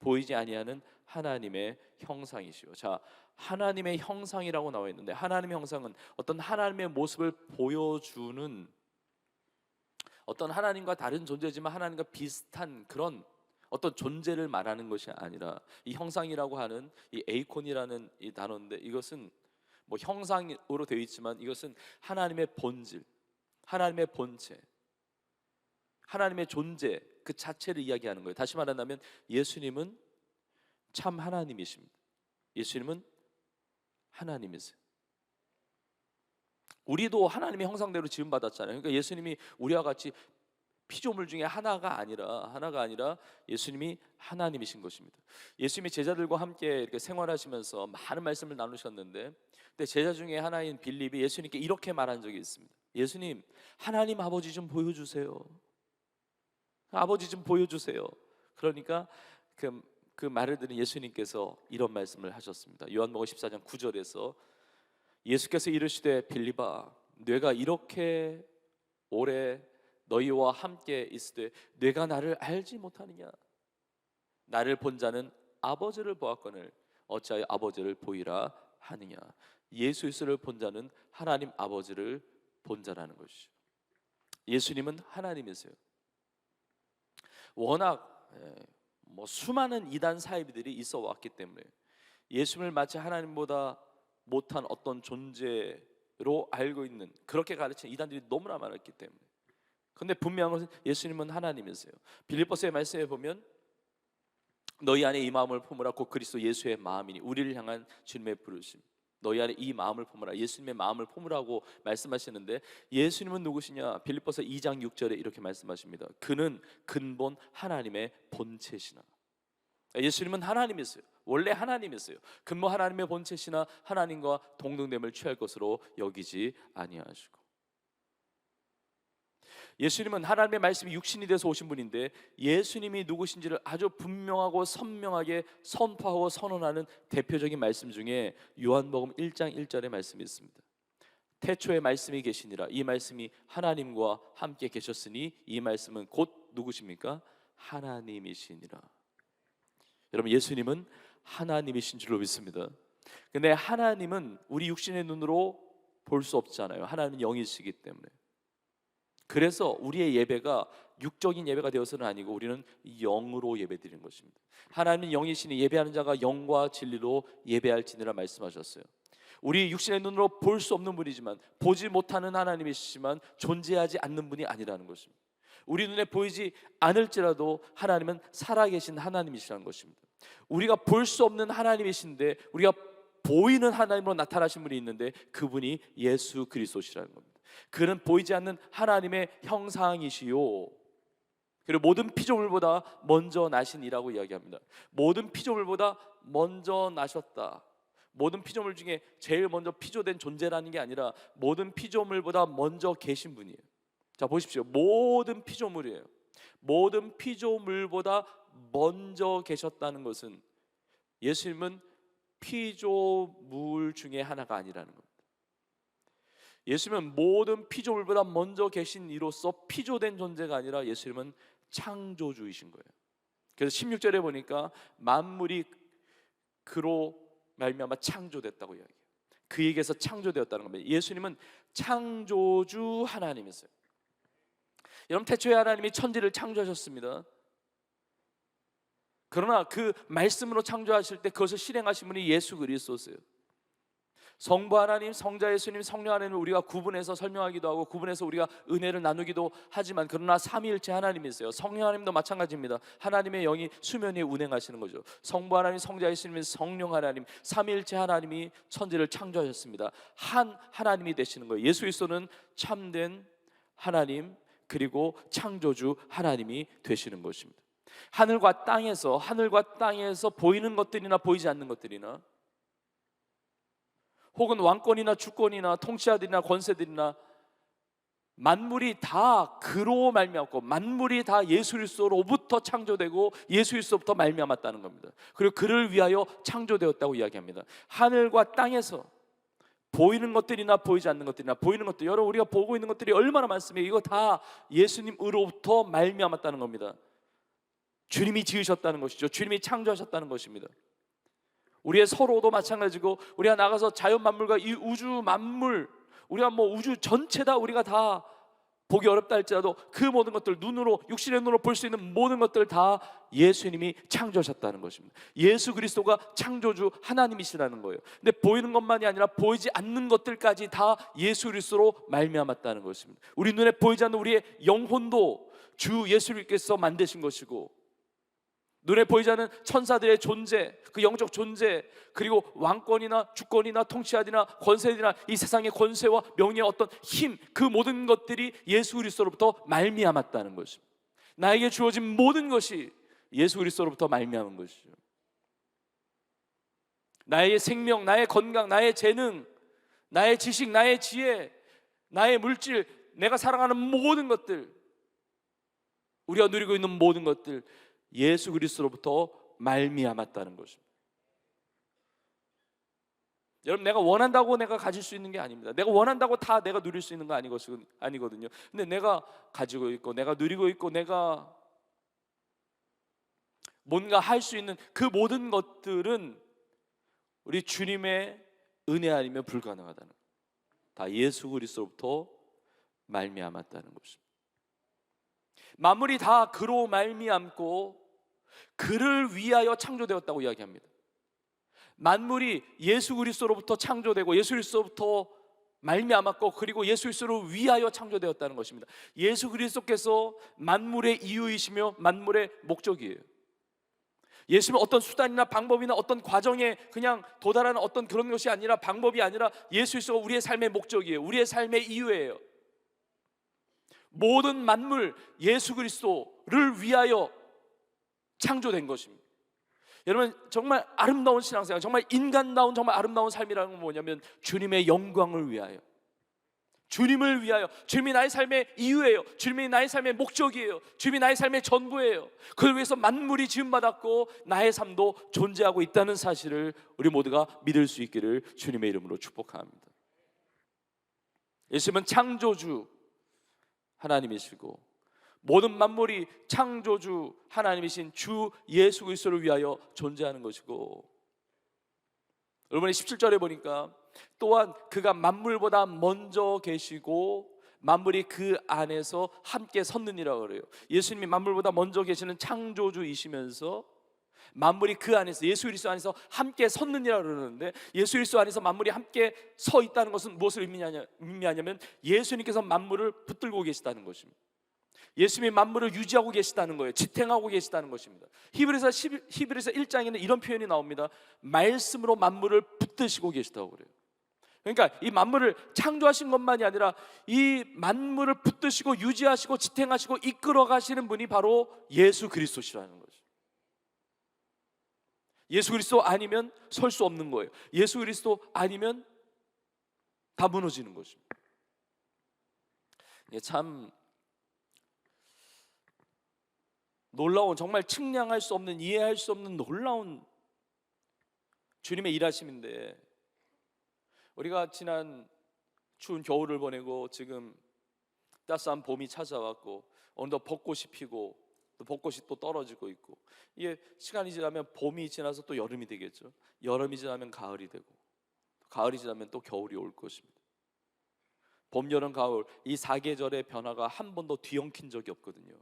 보이지 아니하는 하나님의 형상이시오. 자, 하나님의 형상이라고 나와 있는데, 하나님의 형상은 어떤 하나님의 모습을 보여주는, 어떤 하나님과 다른 존재지만 하나님과 비슷한 그런 어떤 존재를 말하는 것이 아니라, 이 형상이라고 하는 이 에이콘이라는 이 단어인데, 이것은 뭐 형상으로 되어 있지만 이것은 하나님의 본질, 하나님의 본체, 하나님의 존재 그 자체를 이야기하는 거예요. 다시 말한다면 예수님은 참 하나님이십니다. 예수님은 하나님이세요. 우리도 하나님의 형상대로 지음받았잖아요. 그러니까 예수님이 우리와 같이 피조물 중에 하나가 아니라 예수님이 하나님이신 것입니다. 예수님이 제자들과 함께 이렇게 생활하시면서 많은 말씀을 나누셨는데, 근데 제자 중에 하나인 빌립이 예수님께 이렇게 말한 적이 있습니다. 예수님, 하나님 아버지 좀 보여주세요. 아버지 좀 보여주세요. 그러니까 그 말을 들은 예수님께서 이런 말씀을 하셨습니다. 요한복음 14장 9절에서 예수께서 이르시되 빌립아, 네가 이렇게 오래 너희와 함께 있으되 네가 나를 알지 못하느냐? 나를 본 자는 아버지를 보았거늘 어찌하여 아버지를 보이라 하느냐? 예수 그리스도를 본 자는 하나님 아버지를 본 자라는 것이죠. 예수님은 하나님이세요. 워낙 뭐 수많은 이단 사이비들이 있어 왔기 때문에 예수님을 마치 하나님보다 못한 어떤 존재로 알고 있는, 그렇게 가르치는 이단들이 너무나 많았기 때문에. 그런데 분명한 것은 예수님은 하나님이세요. 빌립보서의 말씀에 보면 너희 안에 이 마음을 품으라 곧 그리스도 예수의 마음이니, 우리를 향한 주님의 부르심, 너희 안에 이 마음을 품으라, 예수님의 마음을 품으라고 말씀하시는데, 예수님은 누구시냐? 빌립보서 2장 6절에 이렇게 말씀하십니다. 그는 근본 하나님의 본체시나. 예수님은 하나님이세요. 원래 하나님이세요. 근본 하나님의 본체시나 하나님과 동등됨을 취할 것으로 여기지 아니하시고. 예수님은 하나님의 말씀이 육신이 돼서 오신 분인데, 예수님이 누구신지를 아주 분명하고 선명하게 선포하고 선언하는 대표적인 말씀 중에 요한복음 1장 1절의 말씀이 있습니다. 태초에 말씀이 계시니라, 이 말씀이 하나님과 함께 계셨으니 이 말씀은 곧 누구십니까? 하나님이시니라. 여러분, 예수님은 하나님이신 줄로 믿습니다. 근데 하나님은 우리 육신의 눈으로 볼 수 없잖아요. 하나님은 영이시기 때문에. 그래서 우리의 예배가 육적인 예배가 되어서는 아니고 우리는 영으로 예배드리는 것입니다. 하나님은 영이시니 예배하는 자가 영과 진리로 예배할지니라 말씀하셨어요. 우리 육신의 눈으로 볼 수 없는 분이지만, 보지 못하는 하나님이시지만 존재하지 않는 분이 아니라는 것입니다. 우리 눈에 보이지 않을지라도 하나님은 살아계신 하나님이시라는 것입니다. 우리가 볼 수 없는 하나님이신데 우리가 보이는 하나님으로 나타나신 분이 있는데, 그분이 예수 그리스도시라는 겁니다. 그는 보이지 않는 하나님의 형상이시요, 그리고 모든 피조물보다 먼저 나신 이라고 이야기합니다. 모든 피조물보다 먼저 나셨다. 모든 피조물 중에 제일 먼저 피조된 존재라는 게 아니라 모든 피조물보다 먼저 계신 분이에요. 자, 보십시오. 모든 피조물이에요. 모든 피조물보다 먼저 계셨다는 것은 예수님은 피조물 중에 하나가 아니라는 겁니다. 예수님은 모든 피조물보다 먼저 계신 이로써 피조된 존재가 아니라 예수님은 창조주이신 거예요. 그래서 16절에 보니까 만물이 그로 말미암아 창조됐다고 이야기해요. 그에게서 창조되었다는 겁니다. 예수님은 창조주 하나님이세요. 여러분, 태초에 하나님이 천지를 창조하셨습니다. 그러나 그 말씀으로 창조하실 때 그것을 실행하신 분이 예수 그리스도세요. 성부 하나님, 성자 예수님, 성령 하나님을 우리가 구분해서 설명하기도 하고 구분해서 우리가 은혜를 나누기도 하지만, 그러나 삼위일체 하나님이세요. 성령 하나님도 마찬가지입니다. 하나님의 영이 수면 위에 운행하시는 거죠. 성부 하나님, 성자 예수님, 성령 하나님, 삼위일체 하나님이 천지를 창조하셨습니다. 한 하나님이 되시는 거예요. 예수 그리스도는 참된 하나님, 그리고 창조주 하나님이 되시는 것입니다. 하늘과 땅에서 보이는 것들이나 보이지 않는 것들이나, 혹은 왕권이나 주권이나 통치자들이나 권세들이나, 만물이 다 그로 말미암고 만물이 다 예수 그리스도로부터 창조되고 예수 그리스도부터 말미암았다는 겁니다. 그리고 그를 위하여 창조되었다고 이야기합니다. 하늘과 땅에서 보이는 것들이나 보이지 않는 것들이나, 보이는 것들, 여러분 우리가 보고 있는 것들이 얼마나 많습니까? 이거 다 예수님으로부터 말미암았다는 겁니다. 주님이 지으셨다는 것이죠. 주님이 창조하셨다는 것입니다. 우리의 서로도 마찬가지고, 우리가 나가서 자연 만물과 이 우주 만물, 우리가 우주 전체 다 우리가 다 보기 어렵다 할지라도 그 모든 것들, 눈으로, 육신의 눈으로 볼 수 있는 모든 것들 다 예수님이 창조하셨다는 것입니다. 예수 그리스도가 창조주 하나님이시라는 거예요. 근데 보이는 것만이 아니라 보이지 않는 것들까지 다 예수 그리스도로 말미암았다는 것입니다. 우리 눈에 보이지 않는 우리의 영혼도 주 예수님께서 만드신 것이고, 눈에 보이지 않는 천사들의 존재, 그 영적 존재, 그리고 왕권이나 주권이나 통치자들이나 권세들이나 이 세상의 권세와 명예의 어떤 힘, 그 모든 것들이 예수 그리스도로부터 말미암았다는 것입니다. 나에게 주어진 모든 것이 예수 그리스도로부터 말미암은 것이죠. 나의 생명, 나의 건강, 나의 재능, 나의 지식, 나의 지혜, 나의 물질, 내가 사랑하는 모든 것들, 우리가 누리고 있는 모든 것들, 예수 그리스도로부터 말미암았다는 것입니다. 여러분, 내가 원한다고 내가 가질 수 있는 게 아닙니다. 내가 원한다고 다 내가 누릴 수 있는 거 아니거든요. 근데 내가 가지고 있고, 내가 누리고 있고, 내가 뭔가 할 수 있는 그 모든 것들은 우리 주님의 은혜 아니면 불가능하다는 거예요. 다 예수 그리스도로부터 말미암았다는 것입니다. 만물이 다 그로 말미암고 그를 위하여 창조되었다고 이야기합니다. 만물이 예수 그리스도로부터 창조되고 예수 그리스도로부터 말미암았고, 그리고 예수 그리스도를 위하여 창조되었다는 것입니다. 예수 그리스도께서 만물의 이유이시며 만물의 목적이에요. 예수님은 어떤 수단이나 방법이나 어떤 과정에 그냥 도달하는 어떤 그런 것이 아니라, 방법이 아니라 예수 그리스도가 우리의 삶의 목적이에요. 우리의 삶의 이유예요. 모든 만물 예수 그리스도를 위하여 창조된 것입니다. 여러분, 정말 아름다운 신앙생활, 정말 인간다운 정말 아름다운 삶이라는 건 뭐냐면 주님의 영광을 위하여, 주님을 위하여. 주님이 나의 삶의 이유예요. 주님이 나의 삶의 목적이에요. 주님이 나의 삶의 전부예요. 그걸 위해서 만물이 지음받았고 나의 삶도 존재하고 있다는 사실을 우리 모두가 믿을 수 있기를 주님의 이름으로 축복합니다. 예수님은 창조주 하나님이시고, 모든 만물이 창조주 하나님이신 주 예수 그리스도를 위하여 존재하는 것이고, 여러분이 17절에 보니까 또한 그가 만물보다 먼저 계시고 만물이 그 안에서 함께 섰느니라 그래요. 예수님이 만물보다 먼저 계시는 창조주이시면서 만물이 그 안에서, 예수 그리스도 안에서 함께 섰느니라 그러는데, 예수 그리스도 안에서 만물이 함께 서 있다는 것은 무엇을 의미하냐면 예수님께서 만물을 붙들고 계시다는 것입니다. 예수님이 만물을 유지하고 계시다는 거예요. 지탱하고 계시다는 것입니다. 히브리서 1장에는 이런 표현이 나옵니다. 말씀으로 만물을 붙드시고 계시다고 그래요. 그러니까 이 만물을 창조하신 것만이 아니라 이 만물을 붙드시고 유지하시고 지탱하시고 이끌어 가시는 분이 바로 예수 그리스도시라는 거죠. 예수 그리스도 아니면 설 수 없는 거예요. 예수 그리스도 아니면 다 무너지는 것입니다. 참 놀라운, 정말 측량할 수 없는, 이해할 수 없는 놀라운 주님의 일하심인데, 우리가 지난 추운 겨울을 보내고 지금 따스한 봄이 찾아왔고, 어느덧 벚꽃이 피고 또 벚꽃이 또 떨어지고 있고, 이게 시간이 지나면 봄이 지나서 또 여름이 되겠죠. 여름이 지나면 가을이 되고, 가을이 지나면 또 겨울이 올 것입니다. 봄, 여름, 가을, 이 4계절의 변화가 한 번도 뒤엉킨 적이 없거든요.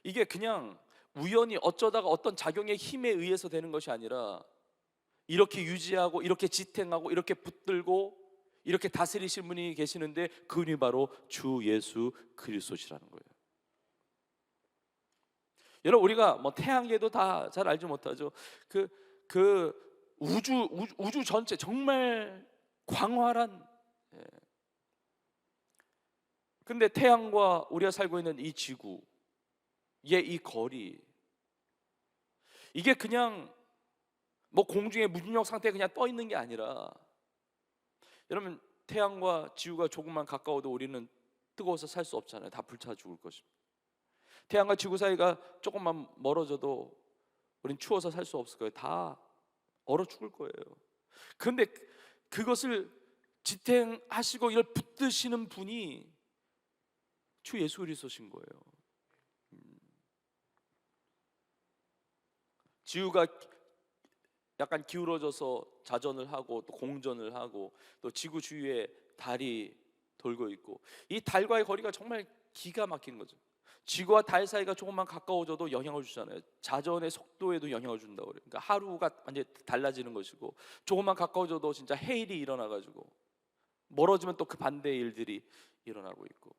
이게 그냥 우연히 어쩌다가 어떤 작용의 힘에 의해서 되는 것이 아니라, 이렇게 유지하고 이렇게 지탱하고 이렇게 붙들고 이렇게 다스리신 분이 계시는데, 그분이 바로 주 예수 그리스도시라는 거예요. 여러분, 우리가 뭐 태양계도 다 잘 알지 못하죠. 그 우주 전체 정말 광활한 근데 태양과 우리가 살고 있는 이 지구의 이 거리, 이게 그냥 뭐 공중에 무중력 상태에 그냥 떠 있는 게 아니라, 여러분 태양과 지구가 조금만 가까워도 우리는 뜨거워서 살 수 없잖아요. 다 불타 죽을 것입니다. 태양과 지구 사이가 조금만 멀어져도 우린 추워서 살 수 없을 거예요. 다 얼어 죽을 거예요. 그런데 그것을 지탱하시고 이걸 붙드시는 분이 주 예수 그리스도신 거예요. 지구가 약간 기울어져서 자전을 하고 또 공전을 하고 또 지구 주위에 달이 돌고 있고, 이 달과의 거리가 정말 기가 막힌 거죠. 지구와 달 사이가 조금만 가까워져도 영향을 주잖아요. 자전의 속도에도 영향을 준다고 그래요. 그러니까 하루가 완전히 달라지는 것이고, 조금만 가까워져도 진짜 해일이 일어나가지고, 멀어지면 또 그 반대의 일들이 일어나고 있고,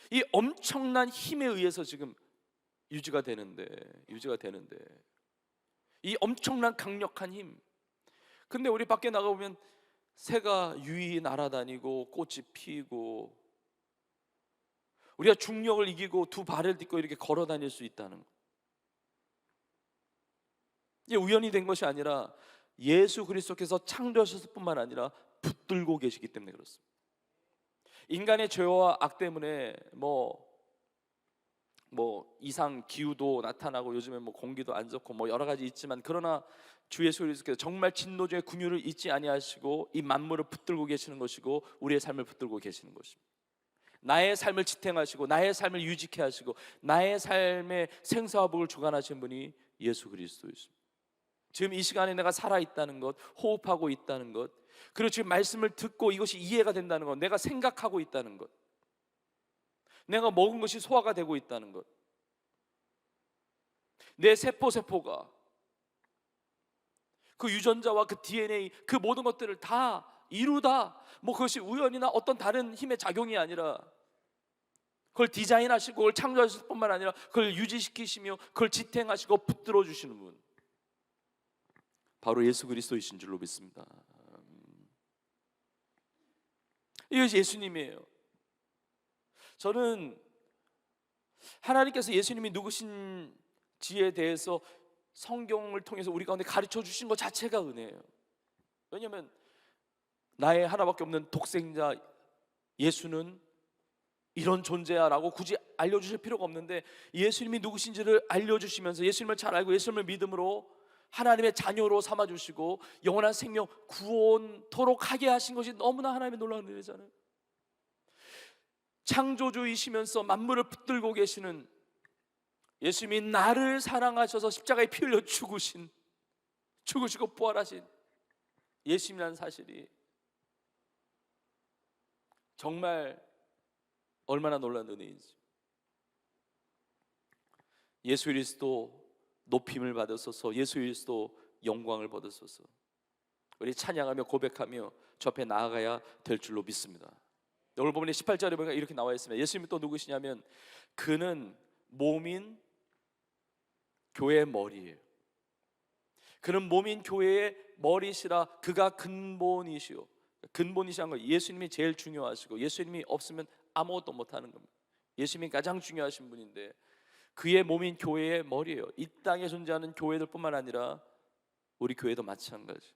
이 엄청난 힘에 의해서 지금 유지가 되는데 이 엄청난 강력한 힘. 근데 우리 밖에 나가보면 새가 유유히 날아다니고 꽃이 피고, 우리가 중력을 이기고 두 발을 딛고 이렇게 걸어 다닐 수 있다는 것, 이게 우연히 된 것이 아니라 예수 그리스도께서 창조하셨을 뿐만 아니라 붙들고 계시기 때문에 그렇습니다. 인간의 죄와 악 때문에 뭐 이상 기후도 나타나고 요즘에 뭐 공기도 안 좋고 뭐 여러 가지 있지만, 그러나 주 예수 그리스도께서 정말 진노주의 군유를 잊지 아니하시고 이 만물을 붙들고 계시는 것이고, 우리의 삶을 붙들고 계시는 것입니다. 나의 삶을 지탱하시고 나의 삶을 유지케 하시고 나의 삶의 생사와 복을 주관하신 분이 예수 그리스도이십니다. 지금 이 시간에 내가 살아있다는 것, 호흡하고 있다는 것, 그리고 지금 말씀을 듣고 이것이 이해가 된다는 것, 내가 생각하고 있다는 것, 내가 먹은 것이 소화가 되고 있다는 것, 내 세포가 그 유전자와 그 DNA, 그 모든 것들을 다 이루다, 뭐 그것이 우연이나 어떤 다른 힘의 작용이 아니라 그걸 디자인하시고 그걸 창조하실 뿐만 아니라 그걸 유지시키시며 그걸 지탱하시고 붙들어 주시는 분, 바로 예수 그리스도이신 줄로 믿습니다. 이것이 예수님이에요. 저는 하나님께서 예수님이 누구신지에 대해서 성경을 통해서 우리 가운데 가르쳐 주신 것 자체가 은혜예요. 왜냐하면 나의 하나밖에 없는 독생자 예수는 이런 존재야 라고 굳이 알려주실 필요가 없는데, 예수님이 누구신지를 알려주시면서 예수님을 잘 알고 예수님을 믿음으로 하나님의 자녀로 삼아주시고 영원한 생명 구원토록 하게 하신 것이 너무나 하나님의 놀라운 은혜잖아요. 창조주이시면서 만물을 붙들고 계시는 예수님이 나를 사랑하셔서 십자가에 피 흘려 죽으시고 부활하신 예수님이라는 사실이 정말 얼마나 놀라운 은혜인지. 예수 그리스도 높임을 받으소서, 예수 그리스도 영광을 받으소서. 우리 찬양하며 고백하며 저 앞에 나아가야 될 줄로 믿습니다. 오늘 보면 18절에 보니까 이렇게 나와 있습니다. 예수님이 또 누구시냐면 그는 몸인 교회의 머리예요. 그는 몸인 교회의 머리시라. 그가 근본이시오. 근본이시한 거, 예수님이 제일 중요하시고 예수님이 없으면 아무것도 못하는 겁니다. 예수님이 가장 중요하신 분인데 그의 몸인 교회의 머리예요. 이 땅에 존재하는 교회들뿐만 아니라 우리 교회도 마찬가지.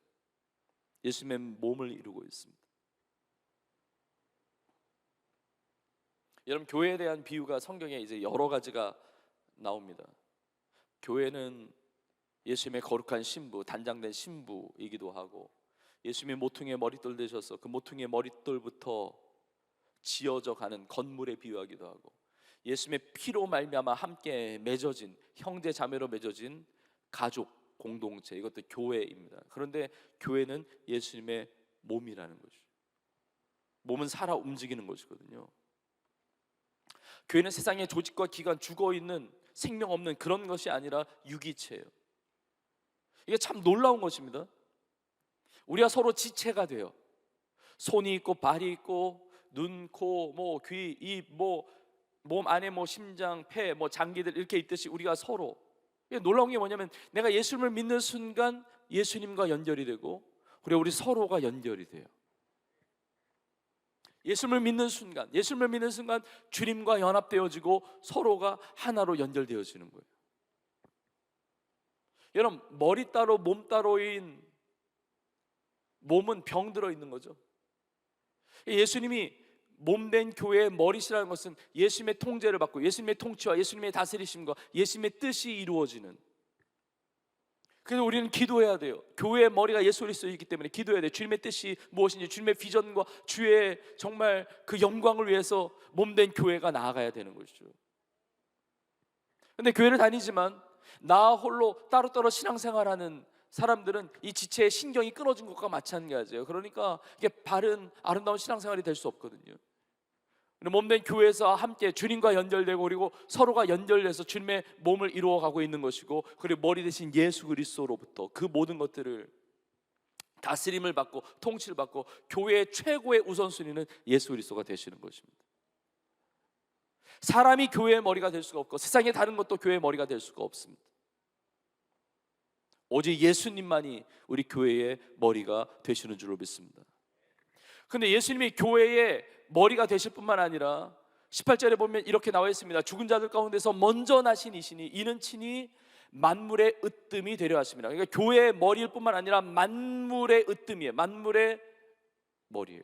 예수님의 몸을 이루고 있습니다. 여러분, 교회에 대한 비유가 성경에 이제 여러 가지가 나옵니다. 교회는 예수님의 거룩한 신부, 단장된 신부이기도 하고, 예수님의 모퉁이의 머릿돌 되셔서 그 모퉁이의 머릿돌부터 지어져 가는 건물에 비유하기도 하고, 예수님의 피로 말미암아 함께 맺어진 형제 자매로 맺어진 가족 공동체, 이것도 교회입니다. 그런데 교회는 예수님의 몸이라는 거죠. 몸은 살아 움직이는 것이거든요. 교회는 세상의 조직과 기관, 죽어있는 생명 없는 그런 것이 아니라 유기체예요. 이게 참 놀라운 것입니다. 우리가 서로 지체가 돼요. 손이 있고 발이 있고 눈, 코, 뭐 귀, 입, 뭐 몸 안에 뭐 심장, 폐, 뭐 장기들 이렇게 있듯이 우리가 서로, 이게 놀라운 게 뭐냐면 내가 예수님을 믿는 순간 예수님과 연결이 되고 그리고 우리 서로가 연결이 돼요. 예수님을 믿는 순간, 예수님을 믿는 순간 주님과 연합되어지고 서로가 하나로 연결되어지는 거예요. 여러분, 머리 따로 몸 따로인 몸은 병들어 있는 거죠. 예수님이 몸된 교회의 머리시라는 것은 예수님의 통제를 받고 예수님의 통치와 예수님의 다스리심과 예수님의 뜻이 이루어지는, 그래서 우리는 기도해야 돼요. 교회의 머리가 예수 그리스도이기 때문에 기도해야 돼요. 주님의 뜻이 무엇인지, 주님의 비전과 주의 정말 그 영광을 위해서 몸된 교회가 나아가야 되는 것이죠. 근데 교회를 다니지만 나 홀로 따로따로 신앙생활하는 사람들은 이 지체의 신경이 끊어진 것과 마찬가지예요. 그러니까 이게 바른 아름다운 신앙생활이 될 수 없거든요. 몸된 교회에서 함께 주님과 연결되고 그리고 서로가 연결돼서 주님의 몸을 이루어가고 있는 것이고, 그리고 머리 대신 예수 그리스도로부터 그 모든 것들을 다스림을 받고 통치를 받고 교회의 최고의 우선순위는 예수 그리스도가 되시는 것입니다. 사람이 교회의 머리가 될 수가 없고 세상의 다른 것도 교회의 머리가 될 수가 없습니다. 오직 예수님만이 우리 교회의 머리가 되시는 줄로 믿습니다. 근데 예수님이 교회의 머리가 되실 뿐만 아니라 18절에 보면 이렇게 나와 있습니다. 죽은 자들 가운데서 먼저 나신 이시니 이는 친히 만물의 으뜸이 되려 하십니다. 그러니까 교회의 머리일 뿐만 아니라 만물의 으뜸이에요. 만물의 머리예요.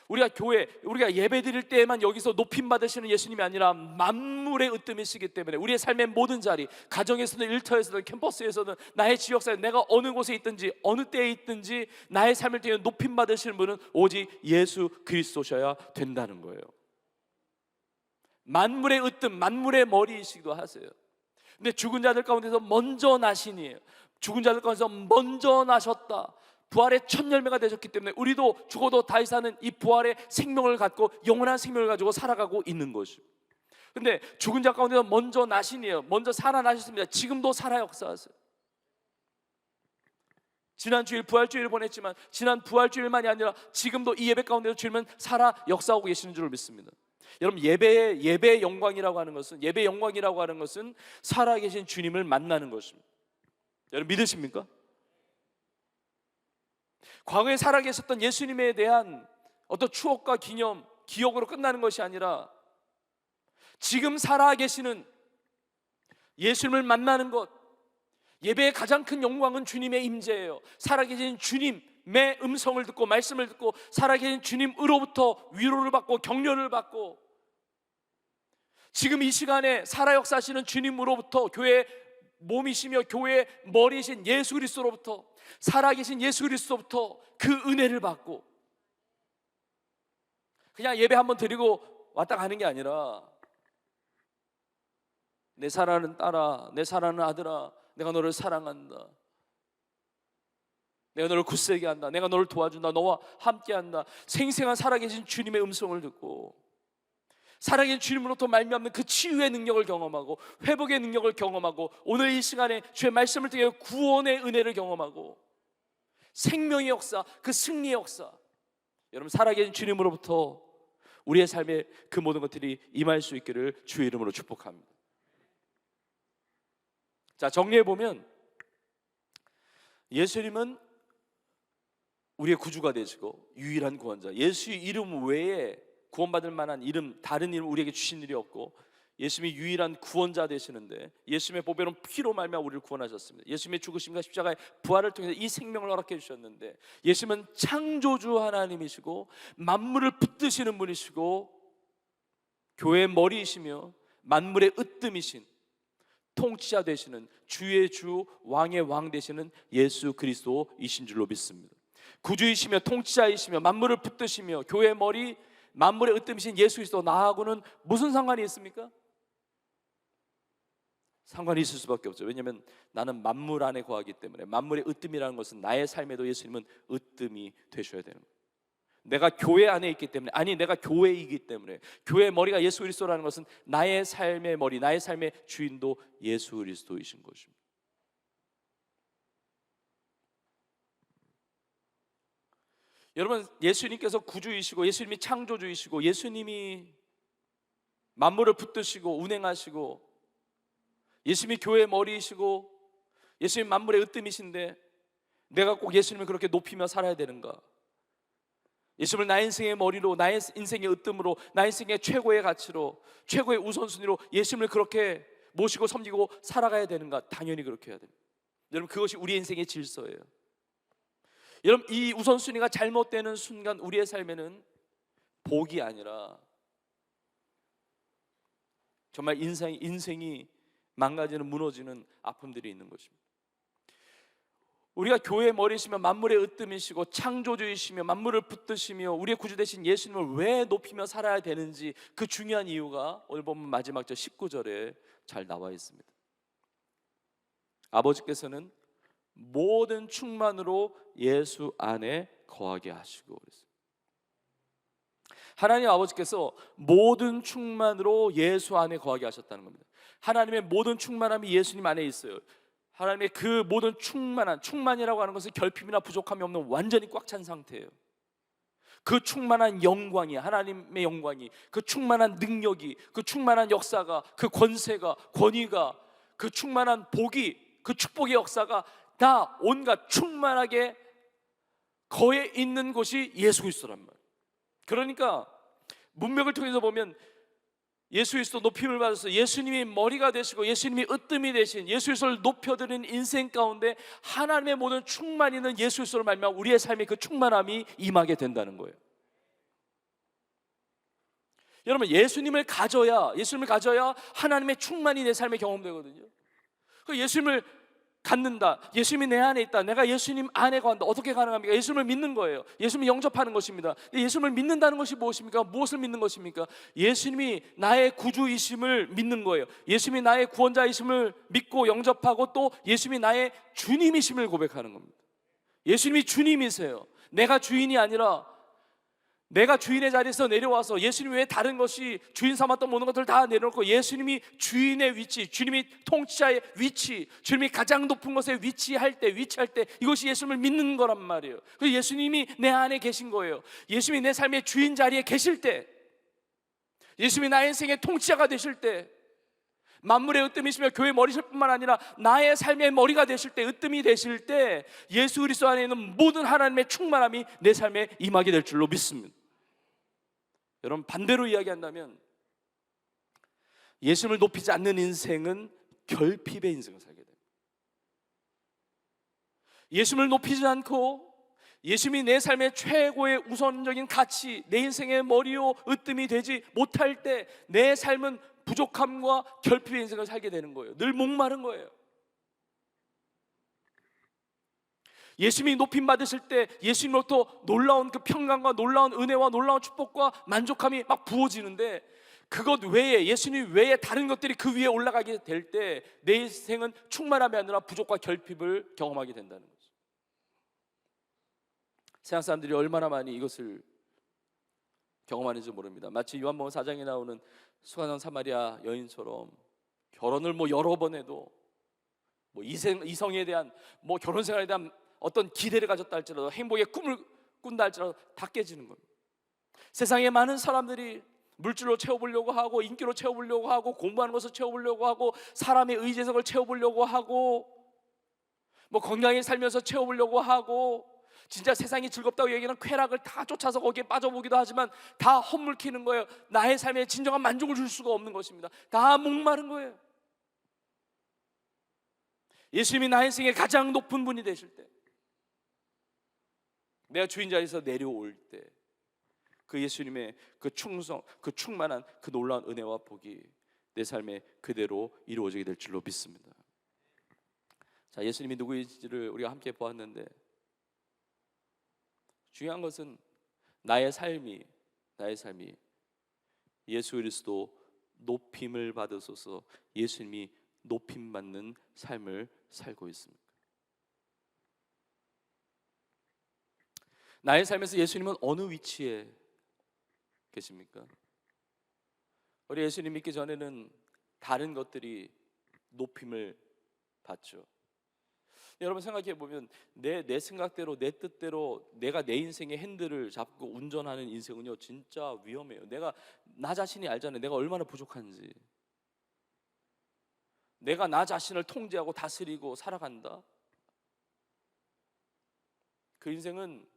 우리가 예배 드릴 때에만 여기서 높임 받으시는 예수님이 아니라 만물의 으뜸이시기 때문에 우리의 삶의 모든 자리, 가정에서든 일터에서든 캠퍼스에서든 나의 지역사회, 내가 어느 곳에 있든지 어느 때에 있든지 나의 삶을 통해 높임 받으시는 분은 오직 예수 그리스도셔야 된다는 거예요. 만물의 으뜸, 만물의 머리이시기도 하세요. 근데 죽은 자들 가운데서 먼저 나시니에요. 죽은 자들 가운데서 먼저 나셨다. 부활의 첫 열매가 되셨기 때문에 우리도 죽어도 다시 사는 이 부활의 생명을 갖고 영원한 생명을 가지고 살아가고 있는 것이죠. 근데 죽은 자 가운데서 먼저 나시니에요. 먼저 살아나셨습니다. 지금도 살아 역사하세요. 지난 주일 부활주일을 보냈지만 지난 부활주일만이 아니라 지금도 이 예배 가운데서 주님은 살아 역사하고 계시는 줄을 믿습니다. 여러분, 예배의 영광이라고 하는 것은 살아계신 주님을 만나는 것입니다. 여러분 믿으십니까? 과거에 살아계셨던 예수님에 대한 어떤 추억과 기억으로 끝나는 것이 아니라 지금 살아계시는 예수님을 만나는 것, 예배의 가장 큰 영광은 주님의 임재예요. 살아계신 주님의 음성을 듣고 말씀을 듣고 살아계신 주님으로부터 위로를 받고 격려를 받고 지금 이 시간에 살아 역사하시는 주님으로부터 교회의 몸이시며 교회의 머리이신 예수 그리스도로부터 살아계신 예수 그리스도부터 그 은혜를 받고 그냥 예배 한번 드리고 왔다 가는 게 아니라 내 사랑하는 딸아, 내 사랑하는 아들아, 내가 너를 사랑한다. 내가 너를 굳세게 한다. 내가 너를 도와준다. 너와 함께한다. 생생한 살아계신 주님의 음성을 듣고 살아계신 주님으로부터 말미암는 그 치유의 능력을 경험하고 회복의 능력을 경험하고 오늘 이 시간에 주의 말씀을 통해 구원의 은혜를 경험하고 생명의 역사, 그 승리의 역사, 여러분 살아계신 주님으로부터 우리의 삶에 그 모든 것들이 임할 수 있기를 주의 이름으로 축복합니다. 자, 정리해보면 예수님은 우리의 구주가 되시고 유일한 구원자, 예수의 이름 외에 구원받을 만한 이름, 다른 이름 우리에게 주신 일이 없고 예수님이 유일한 구원자 되시는데 예수님의 보배로운 피로 말미암아 우리를 구원하셨습니다. 예수님의 죽으심과 십자가의 부활을 통해서 이 생명을 허락해 주셨는데 예수님은 창조주 하나님이시고 만물을 붙드시는 분이시고 교회의 머리이시며 만물의 으뜸이신 통치자 되시는 주의 주 왕의 왕 되시는 예수 그리스도이신 줄로 믿습니다. 구주이시며 통치자이시며 만물을 붙드시며 교회의 머리 만물의 으뜸이신 예수 그리스도 나하고는 무슨 상관이 있습니까? 상관이 있을 수밖에 없죠. 왜냐하면 나는 만물 안에 거하기 때문에 만물의 으뜸이라는 것은 나의 삶에도 예수님은 으뜸이 되셔야 되는 거예요. 내가 교회 안에 있기 때문에, 아니 내가 교회이기 때문에, 교회의 머리가 예수 그리스도라는 것은 나의 삶의 머리, 나의 삶의 주인도 예수 그리스도이신 것입니다. 여러분, 예수님께서 구주이시고 예수님이 창조주이시고 예수님이 만물을 붙드시고 운행하시고 예수님이 교회의 머리이시고 예수님 만물의 으뜸이신데 내가 꼭 예수님을 그렇게 높이며 살아야 되는가? 예수님을 나의 인생의 머리로, 나의 인생의 으뜸으로, 나의 인생의 최고의 가치로, 최고의 우선순위로 예수님을 그렇게 모시고 섬기고 살아가야 되는가? 당연히 그렇게 해야 됩니다. 여러분, 그것이 우리의 인생의 질서예요. 여러분, 이 우선순위가 잘못되는 순간 우리의 삶에는 복이 아니라 정말 인생이 망가지는, 무너지는 아픔들이 있는 것입니다. 우리가 교회의 머리시며 만물의 으뜸이시고 창조주이시며 만물을 붙드시며 우리의 구주 되신 예수님을 왜 높이며 살아야 되는지, 그 중요한 이유가 오늘 보면 마지막 절 19절에 잘 나와 있습니다. 아버지께서는 모든 충만으로 예수 안에 거하게 하시고 그랬어요. 하나님 아버지께서 모든 충만으로 예수 안에 거하게 하셨다는 겁니다. 하나님의 모든 충만함이 예수님 안에 있어요. 하나님의 그 모든 충만이라고 하는 것은 결핍이나 부족함이 없는 완전히 꽉 찬 상태예요. 그 충만한 영광이, 하나님의 영광이, 그 충만한 능력이, 그 충만한 역사가, 그 권세가, 권위가, 그 충만한 복이, 그 축복의 역사가 다 온갖 충만하게 거해 있는 곳이 예수 그리스도란 말이에요. 그러니까 문맥을 통해서 보면 예수 그리스도 높임을 받아서 예수님이 머리가 되시고 예수님이 으뜸이 되신 예수 그리스도를 높여드리는 인생 가운데 하나님의 모든 충만이 있는 예수 그리스도를 말미암아 우리의 삶에 그 충만함이 임하게 된다는 거예요. 여러분, 예수님을 가져야 하나님의 충만이 내 삶에 경험되거든요. 그 예수님을 갖는다, 예수님이 내 안에 있다, 내가 예수님 안에 거한다. 어떻게 가능합니까? 예수님을 믿는 거예요. 예수님을 영접하는 것입니다. 예수님을 믿는다는 것이 무엇입니까? 무엇을 믿는 것입니까? 예수님이 나의 구주이심을 믿는 거예요. 예수님이 나의 구원자이심을 믿고 영접하고 또 예수님이 나의 주님이심을 고백하는 겁니다. 예수님이 주님이세요. 내가 주인이 아니라 내가 주인의 자리에서 내려와서 예수님 외에 다른 것이 주인 삼았던 모든 것들을 다 내려놓고 예수님이 주인의 위치, 주님이 통치자의 위치, 주님이 가장 높은 것에 위치할 때 이것이 예수님을 믿는 거란 말이에요. 그래서 예수님이 내 안에 계신 거예요. 예수님이 내 삶의 주인 자리에 계실 때, 예수님이 나의 인생의 통치자가 되실 때, 만물의 으뜸이시며 교회의 머리실 뿐만 아니라 나의 삶의 머리가 되실 때, 으뜸이 되실 때 예수 그리스도 안에 있는 모든 하나님의 충만함이 내 삶에 임하게 될 줄로 믿습니다. 여러분, 반대로 이야기한다면 예수님을 높이지 않는 인생은 결핍의 인생을 살게 됩니다. 예수님을 높이지 않고 예수님이 내 삶의 최고의 우선적인 가치, 내 인생의 머리요 으뜸이 되지 못할 때 내 삶은 부족함과 결핍의 인생을 살게 되는 거예요. 늘 목마른 거예요. 예수님이 높임 받으실 때 예수님으로부터 놀라운 그 평강과 놀라운 은혜와 놀라운 축복과 만족함이 막 부어지는데, 그것 외에, 예수님 외에 다른 것들이 그 위에 올라가게 될 때 내 인생은 충만함이 아니라 부족과 결핍을 경험하게 된다는 거죠. 세상 사람들이 얼마나 많이 이것을 경험하는지 모릅니다. 마치 요한복음 4장에 나오는 수가성 사마리아 여인처럼 결혼을 여러 번 해도 이성에 대한 결혼 생활에 대한 어떤 기대를 가졌다 할지라도, 행복의 꿈을 꾼다 할지라도 다 깨지는 겁니다. 세상에 많은 사람들이 물질로 채워보려고 하고, 인기로 채워보려고 하고, 공부하는 것을 채워보려고 하고, 사람의 의지석을 채워보려고 하고, 건강히 살면서 채워보려고 하고, 진짜 세상이 즐겁다고 얘기하는 쾌락을 다 쫓아서 거기에 빠져보기도 하지만 다 헛물키는 거예요. 나의 삶에 진정한 만족을 줄 수가 없는 것입니다. 다 목마른 거예요. 예수님이 나의 인생의 가장 높은 분이 되실 때, 내가 주인 자리에서 내려올 때, 그 예수님의 그 충성, 그 충만한 그 놀라운 은혜와 복이 내 삶에 그대로 이루어지게 될 줄로 믿습니다. 자, 예수님이 누구인지를 우리가 함께 보았는데, 중요한 것은 나의 삶이 예수 그리스도 높임을 받으소서, 예수님이 높임 받는 삶을 살고 있습니다. 나의 삶에서 예수님은 어느 위치에 계십니까? 우리 예수님 믿기 전에는 다른 것들이 높임을 받죠. 여러분, 생각해 보면 내 생각대로, 내 뜻대로 내가 내 인생의 핸들을 잡고 운전하는 인생은요 진짜 위험해요. 나 자신이 알잖아요. 내가 얼마나 부족한지. 내가 나 자신을 통제하고 다스리고 살아간다. 그 인생은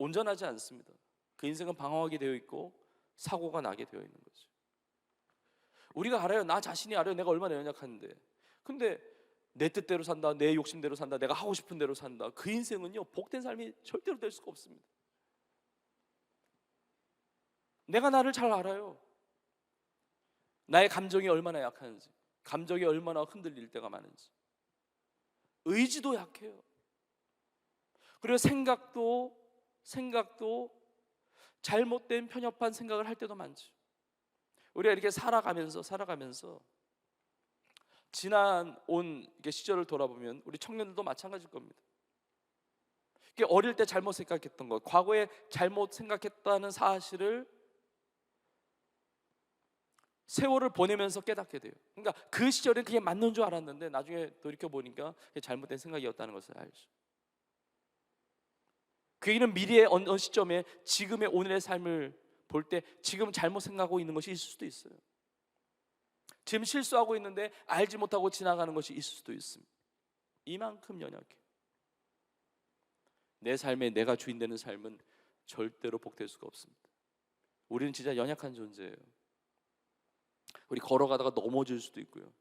온전하지 않습니다. 그 인생은 방황하게 되어 있고 사고가 나게 되어 있는 거죠. 우리가 알아요. 나 자신이 알아요. 내가 얼마나 연약한데. 근데 내 뜻대로 산다, 내 욕심대로 산다, 내가 하고 싶은 대로 산다. 그 인생은요, 복된 삶이 절대로 될 수가 없습니다. 내가 나를 잘 알아요. 나의 감정이 얼마나 약한지, 감정이 얼마나 흔들릴 때가 많은지. 의지도 약해요. 그리고 생각도 잘못된 편협한 생각을 할 때도 많죠. 우리가 이렇게 살아가면서 지난 이렇게 시절을 돌아보면 우리 청년들도 마찬가지일 겁니다. 이게 어릴 때 잘못 생각했던 것, 과거에 잘못 생각했다는 사실을 세월을 보내면서 깨닫게 돼요. 그러니까 그 시절엔 그게 맞는 줄 알았는데 나중에 돌이켜 보니까 그게 잘못된 생각이었다는 것을 알죠. 그 얘기는 미래의 어느 시점에 지금의 오늘의 삶을 볼 때 지금 잘못 생각하고 있는 것이 있을 수도 있어요. 지금 실수하고 있는데 알지 못하고 지나가는 것이 있을 수도 있습니다. 이만큼 연약해. 내 삶에 내가 주인 되는 삶은 절대로 복될 수가 없습니다. 우리는 진짜 연약한 존재예요. 우리 걸어가다가 넘어질 수도 있고요.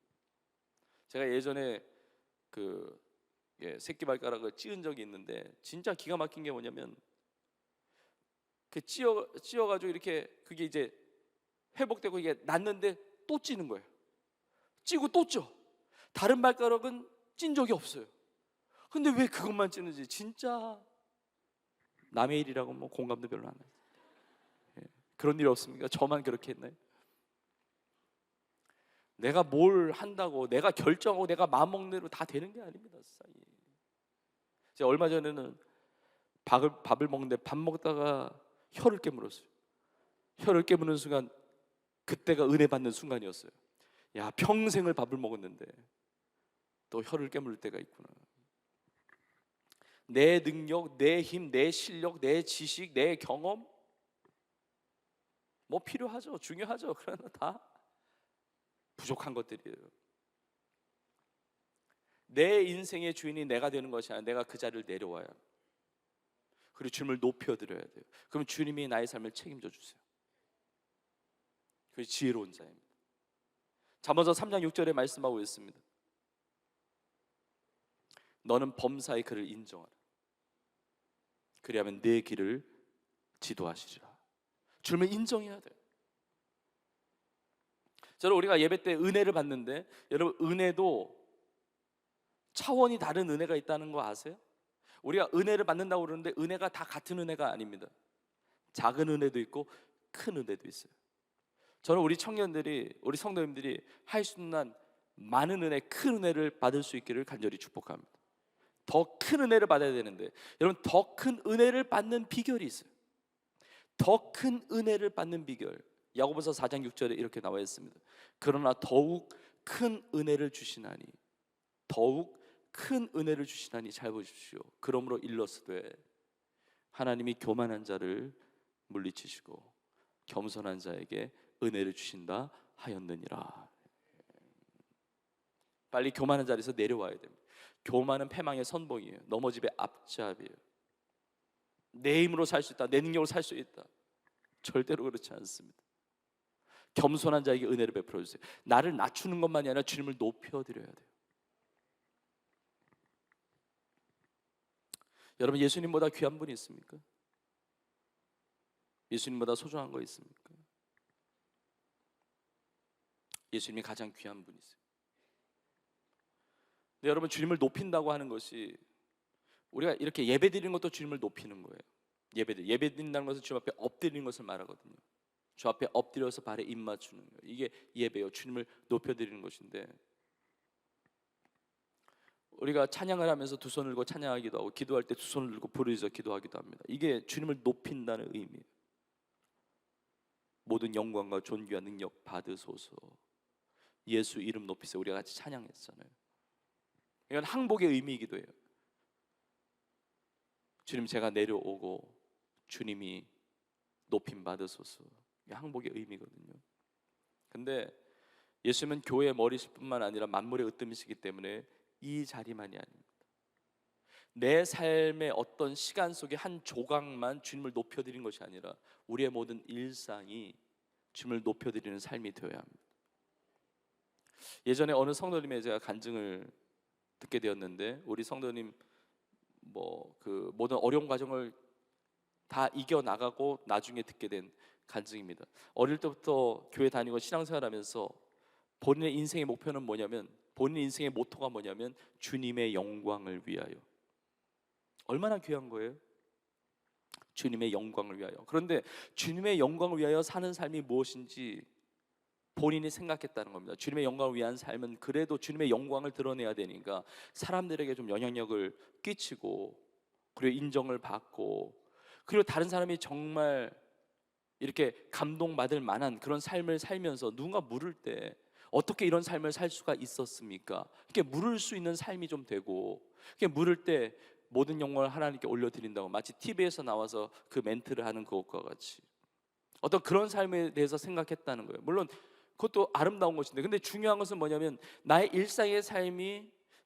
제가 예전에 새끼발가락을 찧은 적이 있는데 진짜 기가 막힌 게 뭐냐면 찧어가지고 이렇게 그게 이제 회복되고 이게 낫는데 또 찧는 거예요. 찧고 또 쪄. 다른 발가락은 찐 적이 없어요. 근데 왜 그것만 찌는지 진짜 남의 일이라고 뭐 공감도 별로 안 해요. 그런 일 없습니까? 저만 그렇게 했나요? 내가 뭘 한다고 내가 결정하고 내가 마음먹는 대로 다 되는 게 아닙니다. 세상에. 제가 얼마 전에는 밥을 먹는데 밥 먹다가 혀를 깨물었어요. 혀를 깨무는 순간 그때가 은혜 받는 순간이었어요. 야, 평생을 밥을 먹었는데 또 혀를 깨물 때가 있구나. 내 능력, 내 힘, 내 실력, 내 지식, 내 경험 뭐 필요하죠. 중요하죠. 그러나 다 부족한 것들이에요. 내 인생의 주인이 내가 되는 것이 아니라 내가 그 자리를 내려와야 합니다. 그리고 주님을 높여드려야 돼요. 그럼 주님이 나의 삶을 책임져 주세요. 그게 지혜로운 자입니다. 잠언서 3장 6절에 말씀하고 있습니다. 너는 범사의 그를 인정하라. 그리하면 내 길을 지도하시리라. 주님을 인정해야 돼요. 저는 우리가 예배 때 은혜를 받는데 여러분 은혜도 차원이 다른 은혜가 있다는 거 아세요? 우리가 은혜를 받는다고 그러는데 은혜가 다 같은 은혜가 아닙니다. 작은 은혜도 있고 큰 은혜도 있어요. 저는 우리 청년들이, 우리 성도님들이 할 수 있는 한 많은 은혜, 큰 은혜를 받을 수 있기를 간절히 축복합니다. 더 큰 은혜를 받아야 되는데 여러분 더 큰 은혜를 받는 비결이 있어요. 더 큰 은혜를 받는 비결, 야고보서 4장 6절에 이렇게 나와 있습니다. 그러나 더욱 큰 은혜를 주시나니, 더욱 큰 은혜를 주시나니 잘 보십시오. 그러므로 일러스되 하나님이 교만한 자를 물리치시고 겸손한 자에게 은혜를 주신다 하였느니라. 빨리 교만한 자리에서 내려와야 됩니다. 교만은 패망의 선봉이에요. 넘어집의 앞잡이에요. 내 힘으로 살 수 있다, 내 능력으로 살 수 있다. 절대로 그렇지 않습니다. 겸손한 자에게 은혜를 베풀어 주세요. 나를 낮추는 것만이 아니라 주님을 높여드려야 돼요. 여러분 예수님보다 귀한 분이 있습니까? 예수님보다 소중한 거 있습니까? 예수님이 가장 귀한 분이세요. 근데 여러분 주님을 높인다고 하는 것이 우리가 이렇게 예배드리는 것도 주님을 높이는 거예요. 예배드린다는 것은 주님 앞에 엎드리는 것을 말하거든요. 주 앞에 엎드려서 발에 입 맞추는 거예요. 이게 예배요. 주님을 높여드리는 것인데 우리가 찬양을 하면서 두 손을 들고 찬양하기도 하고 기도할 때 두 손을 들고 부르짖어 기도하기도 합니다. 이게 주님을 높인다는 의미예요. 모든 영광과 존귀와 능력 받으소서. 예수 이름 높이세요. 우리가 같이 찬양했잖아요. 이건 항복의 의미이기도 해요. 주님 제가 내려오고 주님이 높임 받으소서. 이게 항복의 의미거든요. 근데 예수님은 교회의 머리실뿐만 아니라 만물의 으뜸이시기 때문에 이 자리만이 아닙니다. 내 삶의 어떤 시간 속에 한 조각만 주님을 높여드리는 것이 아니라 우리의 모든 일상이 주님을 높여드리는 삶이 되어야 합니다. 예전에 어느 성도님의 제가 간증을 듣게 되었는데, 우리 성도님 그 모든 어려운 과정을 다 이겨 나가고 나중에 듣게 된 간증입니다. 어릴 때부터 교회 다니고 신앙생활하면서 본인의 인생의 목표는 뭐냐면, 본인 인생의 모토가 뭐냐면 주님의 영광을 위하여. 얼마나 귀한 거예요? 주님의 영광을 위하여. 그런데 주님의 영광을 위하여 사는 삶이 무엇인지 본인이 생각했다는 겁니다. 주님의 영광을 위한 삶은 그래도 주님의 영광을 드러내야 되니까 사람들에게 좀 영향력을 끼치고, 그리고 인정을 받고, 그리고 다른 사람이 정말 이렇게 감동받을 만한 그런 삶을 살면서 누군가 물을 때 어떻게 이런 삶을 살 수가 있었습니까? 이렇게 물을 수 있는 삶이 좀 되고, 이렇게 물을 때 모든 영광을 하나님께 올려드린다고 마치 TV에서 나와서 그 멘트를 하는 그것과 같이 어떤 그런 삶에 대해서 생각했다는 거예요. 물론 그것도 아름다운 것인데, 근데 중요한 것은 뭐냐면 나의 일상의 삶이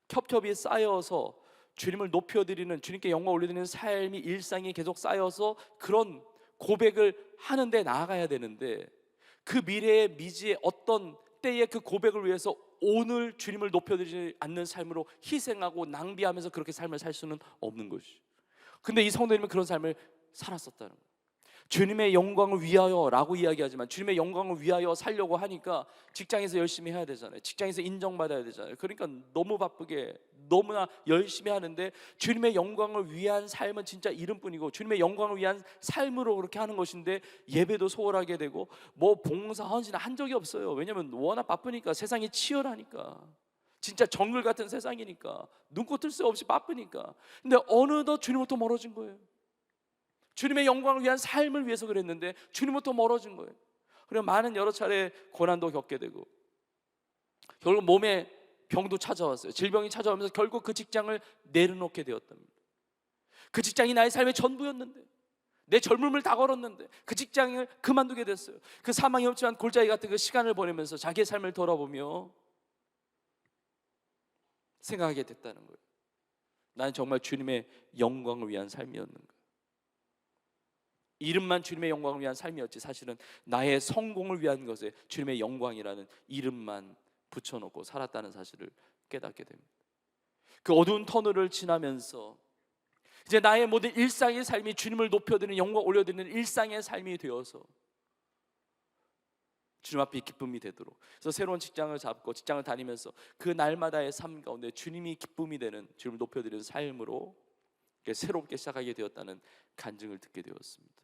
겹겹이 쌓여서 주님을 높여드리는, 주님께 영광 올려드리는 삶이 일상이 계속 쌓여서 그런 고백을 하는데 나아가야 되는데, 그 미래의 미지의 어떤 때에 그 고백을 위해서 오늘 주님을 높여드리지 않는 삶으로 희생하고 낭비하면서 그렇게 삶을 살 수는 없는 것이죠. 근데 이 성도님은 그런 삶을 살았었다는 거예요. 주님의 영광을 위하여 라고 이야기하지만 주님의 영광을 위하여 살려고 하니까 직장에서 열심히 해야 되잖아요. 직장에서 인정받아야 되잖아요. 그러니까 너무 바쁘게 너무나 열심히 하는데, 주님의 영광을 위한 삶은 진짜 이름뿐이고 주님의 영광을 위한 삶으로 그렇게 하는 것인데, 예배도 소홀하게 되고 봉사 헌신 한 적이 없어요. 왜냐하면 워낙 바쁘니까, 세상이 치열하니까, 진짜 정글 같은 세상이니까, 눈코 뜰 새 없이 바쁘니까. 근데 어느덧 주님부터 멀어진 거예요. 주님의 영광을 위한 삶을 위해서 그랬는데 주님부터 멀어진 거예요. 그리고 많은 여러 차례 고난도 겪게 되고, 결국 몸에 병도 찾아왔어요. 질병이 찾아오면서 결국 그 직장을 내려놓게 되었답니다. 그 직장이 나의 삶의 전부였는데, 내 젊음을 다 걸었는데 그 직장을 그만두게 됐어요. 그 사망이 없지만 골짜기 같은 그 시간을 보내면서 자기의 삶을 돌아보며 생각하게 됐다는 거예요. 나는 정말 주님의 영광을 위한 삶이었는가? 이름만 주님의 영광을 위한 삶이었지, 사실은 나의 성공을 위한 것에 주님의 영광이라는 이름만 붙여놓고 살았다는 사실을 깨닫게 됩니다. 그 어두운 터널을 지나면서 이제 나의 모든 일상의 삶이 주님을 높여드리는, 영광 올려드리는 일상의 삶이 되어서 주님 앞에 기쁨이 되도록, 그래서 새로운 직장을 잡고 직장을 다니면서 그 날마다의 삶 가운데 주님이 기쁨이 되는, 주님을 높여드리는 삶으로 새롭게 시작하게 되었다는 간증을 듣게 되었습니다.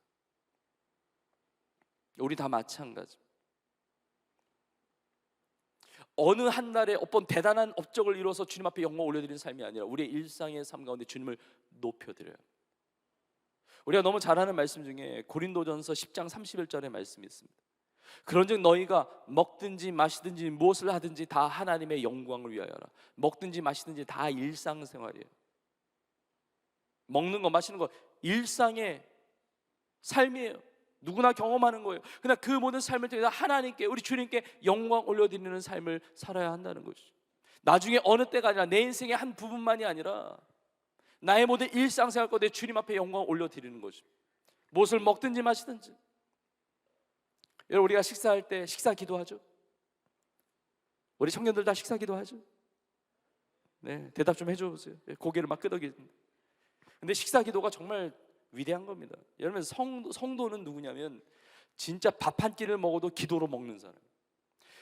우리 다 마찬가지입니다. 어느 한 날에 어떤 대단한 업적을 이루어서 주님 앞에 영광 올려드리는 삶이 아니라 우리의 일상의 삶 가운데 주님을 높여드려요. 우리가 너무 잘 아는 말씀 중에 고린도전서 10장 31절의 말씀이 있습니다. 그런즉 너희가 먹든지 마시든지 무엇을 하든지 다 하나님의 영광을 위하여라. 먹든지 마시든지 다 일상생활이에요. 먹는 거 마시는 거 일상의 삶이에요. 누구나 경험하는 거예요. 그러나 그 모든 삶을 통해서 하나님께, 우리 주님께 영광 올려드리는 삶을 살아야 한다는 것이죠. 나중에 어느 때가 아니라 내 인생의 한 부분만이 아니라 나의 모든 일상생활 가운데 주님 앞에 영광 올려드리는 거죠. 무엇을 먹든지 마시든지. 여러분, 우리가 식사할 때 식사 기도하죠? 우리 청년들 다 식사 기도하죠? 네, 대답 좀 해줘 보세요. 고개를 막 끄덕이는데. 근데 식사 기도가 정말 위대한 겁니다. 여러분, 성도는 누구냐면 진짜 밥 한 끼를 먹어도 기도로 먹는 사람.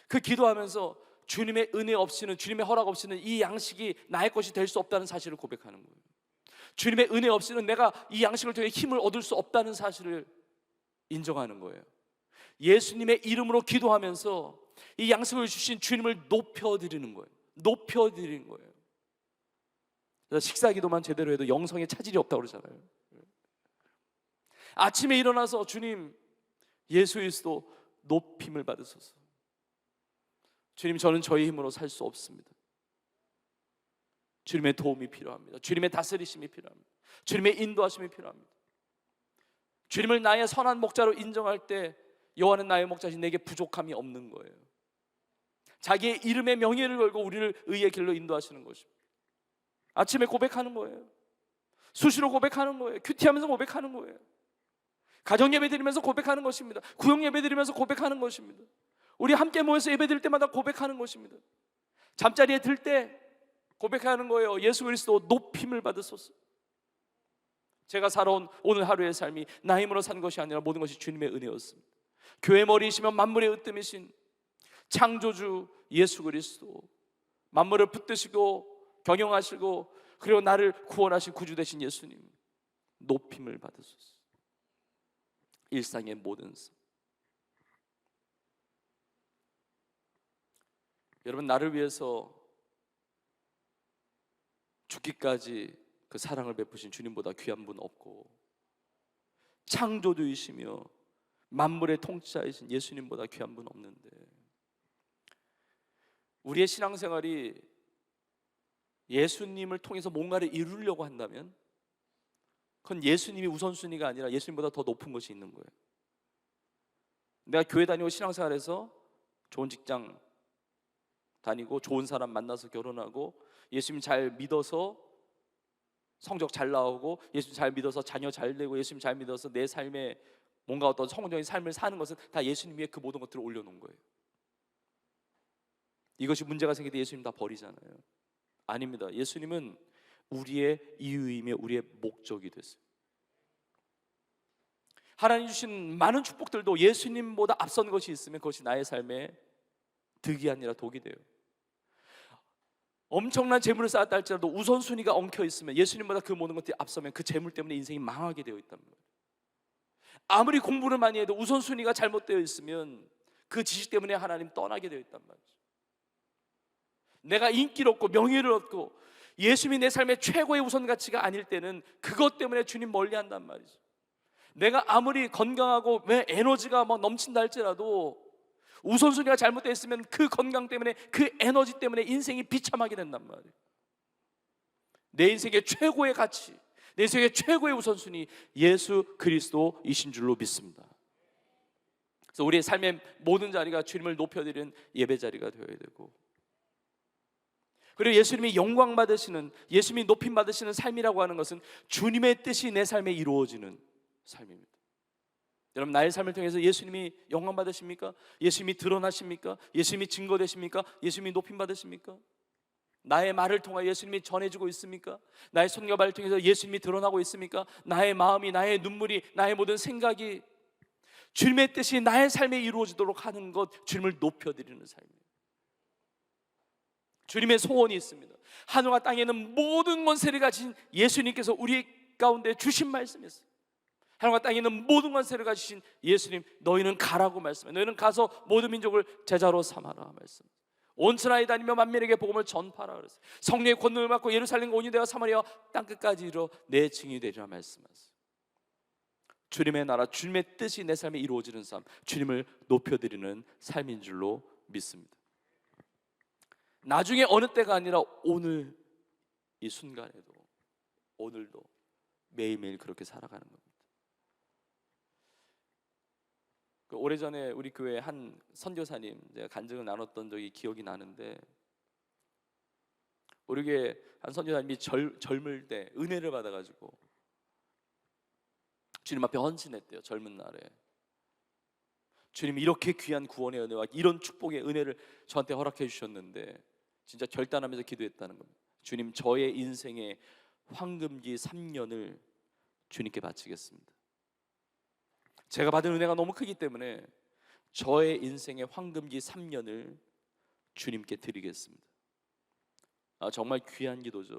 그 기도하면서 주님의 은혜 없이는, 주님의 허락 없이는 이 양식이 나의 것이 될 수 없다는 사실을 고백하는 거예요. 주님의 은혜 없이는 내가 이 양식을 통해 힘을 얻을 수 없다는 사실을 인정하는 거예요. 예수님의 이름으로 기도하면서 이 양식을 주신 주님을 높여드리는 거예요. 높여드리는 거예요. 식사 기도만 제대로 해도 영성에 차질이 없다고 그러잖아요. 아침에 일어나서 주님, 예수 그리스도 높임을 받으소서. 주님, 저는 저희 힘으로 살 수 없습니다. 주님의 도움이 필요합니다. 주님의 다스리심이 필요합니다. 주님의 인도하심이 필요합니다. 주님을 나의 선한 목자로 인정할 때 여호와는 나의 목자신, 내게 부족함이 없는 거예요. 자기의 이름의 명예를 걸고 우리를 의의 길로 인도하시는 것입니다. 아침에 고백하는 거예요. 수시로 고백하는 거예요. 큐티하면서 고백하는 거예요. 가정 예배 드리면서 고백하는 것입니다. 구역 예배 드리면서 고백하는 것입니다. 우리 함께 모여서 예배 드릴 때마다 고백하는 것입니다. 잠자리에 들 때 고백하는 거예요. 예수 그리스도 높임을 받으소서. 제가 살아온 오늘 하루의 삶이 나 힘으로 산 것이 아니라 모든 것이 주님의 은혜였습니다. 교회 머리이시며 만물의 으뜸이신 창조주 예수 그리스도, 만물을 붙드시고 경영하시고 그리고 나를 구원하신 구주 되신 예수님, 높임을 받으소서. 일상의 모든 삶. 여러분, 나를 위해서 죽기까지 그 사랑을 베푸신 주님보다 귀한 분 없고, 창조주이시며 만물의 통치자이신 예수님보다 귀한 분 없는데, 우리의 신앙생활이 예수님을 통해서 뭔가를 이루려고 한다면 그건 예수님이 우선순위가 아니라 예수님보다 더 높은 것이 있는 거예요. 내가 교회 다니고 신앙생활에서 좋은 직장 다니고 좋은 사람 만나서 결혼하고 예수님 잘 믿어서 성적 잘 나오고 예수님 잘 믿어서 자녀 잘 되고 예수님 잘 믿어서 내 삶에 뭔가 어떤 성공적인 삶을 사는 것은 다 예수님 위에 그 모든 것들을 올려놓은 거예요. 이것이 문제가 생길 때 예수님 다 버리잖아요. 아닙니다. 예수님은 우리의 이유이며 우리의 목적이 됐어요. 하나님 주신 많은 축복들도 예수님보다 앞선 것이 있으면 그것이 나의 삶에 득이 아니라 독이 돼요. 엄청난 재물을 쌓았다 할지라도 우선순위가 엉켜 있으면, 예수님보다 그 모든 것들이 앞서면 그 재물 때문에 인생이 망하게 되어 있단 말이에요. 아무리 공부를 많이 해도 우선순위가 잘못되어 있으면 그 지식 때문에 하나님 떠나게 되어 있단 말이죠. 내가 인기를 얻고 명예를 얻고 예수님이 내 삶의 최고의 우선 가치가 아닐 때는 그것 때문에 주님 멀리한단 말이죠. 내가 아무리 건강하고 왜 에너지가 막 넘친다 할지라도 우선순위가 잘못되어 있으면 그 건강 때문에, 그 에너지 때문에 인생이 비참하게 된단 말이에요. 내 인생의 최고의 가치, 내 인생의 최고의 우선순위 예수 그리스도이신 줄로 믿습니다. 그래서 우리의 삶의 모든 자리가 주님을 높여드리는 예배 자리가 되어야 되고, 그리고 예수님이 영광 받으시는, 예수님이 높임 받으시는 삶이라고 하는 것은 주님의 뜻이 내 삶에 이루어지는 삶입니다. 여러분, 나의 삶을 통해서 예수님이 영광 받으십니까? 예수님이 드러나십니까? 예수님이 증거되십니까? 예수님이 높임 받으십니까? 나의 말을 통하여 예수님이 전해지고 있습니까? 나의 손과 발을 통해서 예수님이 드러나고 있습니까? 나의 마음이, 나의 눈물이, 나의 모든 생각이 주님의 뜻이 나의 삶에 이루어지도록 하는 것, 주님을 높여드리는 삶이에요. 주님의 소원이 있습니다. 하늘과 땅에는 모든 권세를 가진 예수님께서 우리 가운데 주신 말씀이었어요. 하늘과 땅에 있는 모든 권세를 가지신 예수님, 너희는 가라고 말씀해. 너희는 가서 모든 민족을 제자로 삼아라 말씀. 온 천하에 다니며 만민에게 복음을 전파하라 그랬어요. 성령의 권능을 받고 예루살렘과 온 유대와 사마리아 땅 끝까지 이르러 내 증인이 되리라 말씀하세요. 주님의 나라, 주님의 뜻이 내 삶에 이루어지는 삶, 주님을 높여드리는 삶인 줄로 믿습니다. 나중에 어느 때가 아니라 오늘 이 순간에도, 오늘도 매일매일 그렇게 살아가는 겁니다. 오래전에 우리 교회 한 선교사님 제가 간증을 나눴던 적이 기억이 나는데, 우리 교회 한 선교사님이 젊을 때 은혜를 받아가지고 주님 앞에 헌신했대요. 젊은 날에 주님이 이렇게 귀한 구원의 은혜와 이런 축복의 은혜를 저한테 허락해 주셨는데 진짜 결단하면서 기도했다는 겁니다. 주님, 저의 인생의 황금기 3년을 주님께 바치겠습니다. 제가 받은 은혜가 너무 크기 때문에 저의 인생의 황금기 3년을 주님께 드리겠습니다. 정말 귀한 기도죠.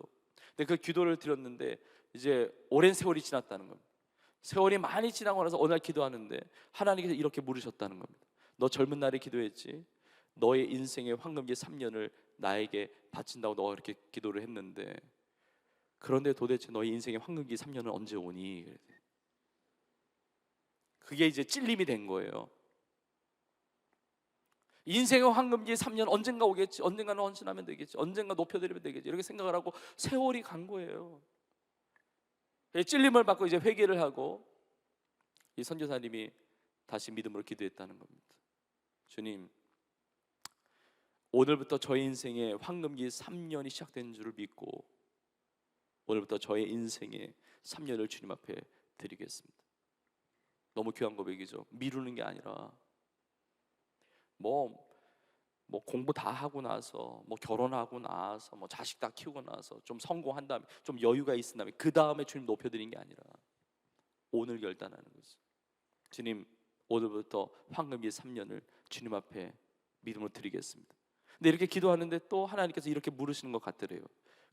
근데 그 기도를 드렸는데 이제 오랜 세월이 지났다는 겁니다. 세월이 많이 지나고 나서 어느 날 기도하는데 하나님께서 이렇게 물으셨다는 겁니다. 너 젊은 날에 기도했지? 너의 인생의 황금기 3년을 나에게 바친다고 너가 이렇게 기도를 했는데, 그런데 도대체 너의 인생의 황금기 3년은 언제 오니? 그게 이제 찔림이 된 거예요. 인생의 황금기 3년 언젠가 오겠지, 언젠가는 헌신하면 되겠지, 언젠가 높여드리면 되겠지, 이렇게 생각을 하고 세월이 간 거예요. 찔림을 받고 이제 회개를 하고 이 선교사님이 다시 믿음으로 기도했다는 겁니다. 주님, 오늘부터 저희 인생의 황금기 3년이 시작된 줄을 믿고 오늘부터 저의 인생의 3년을 주님 앞에 드리겠습니다. 너무 귀한 고백이죠. 미루는 게 아니라 뭐 공부 다 하고 나서, 뭐 결혼하고 나서, 뭐 자식 다 키우고 나서 좀 성공한 다음에, 좀 여유가 있은 다음에 그 다음에 주님 높여드리는 게 아니라 오늘 결단하는 거죠. 주님, 오늘부터 황금기의 3년을 주님 앞에 믿음으로 드리겠습니다. 근데 이렇게 기도하는데 또 하나님께서 이렇게 물으시는 것 같더래요.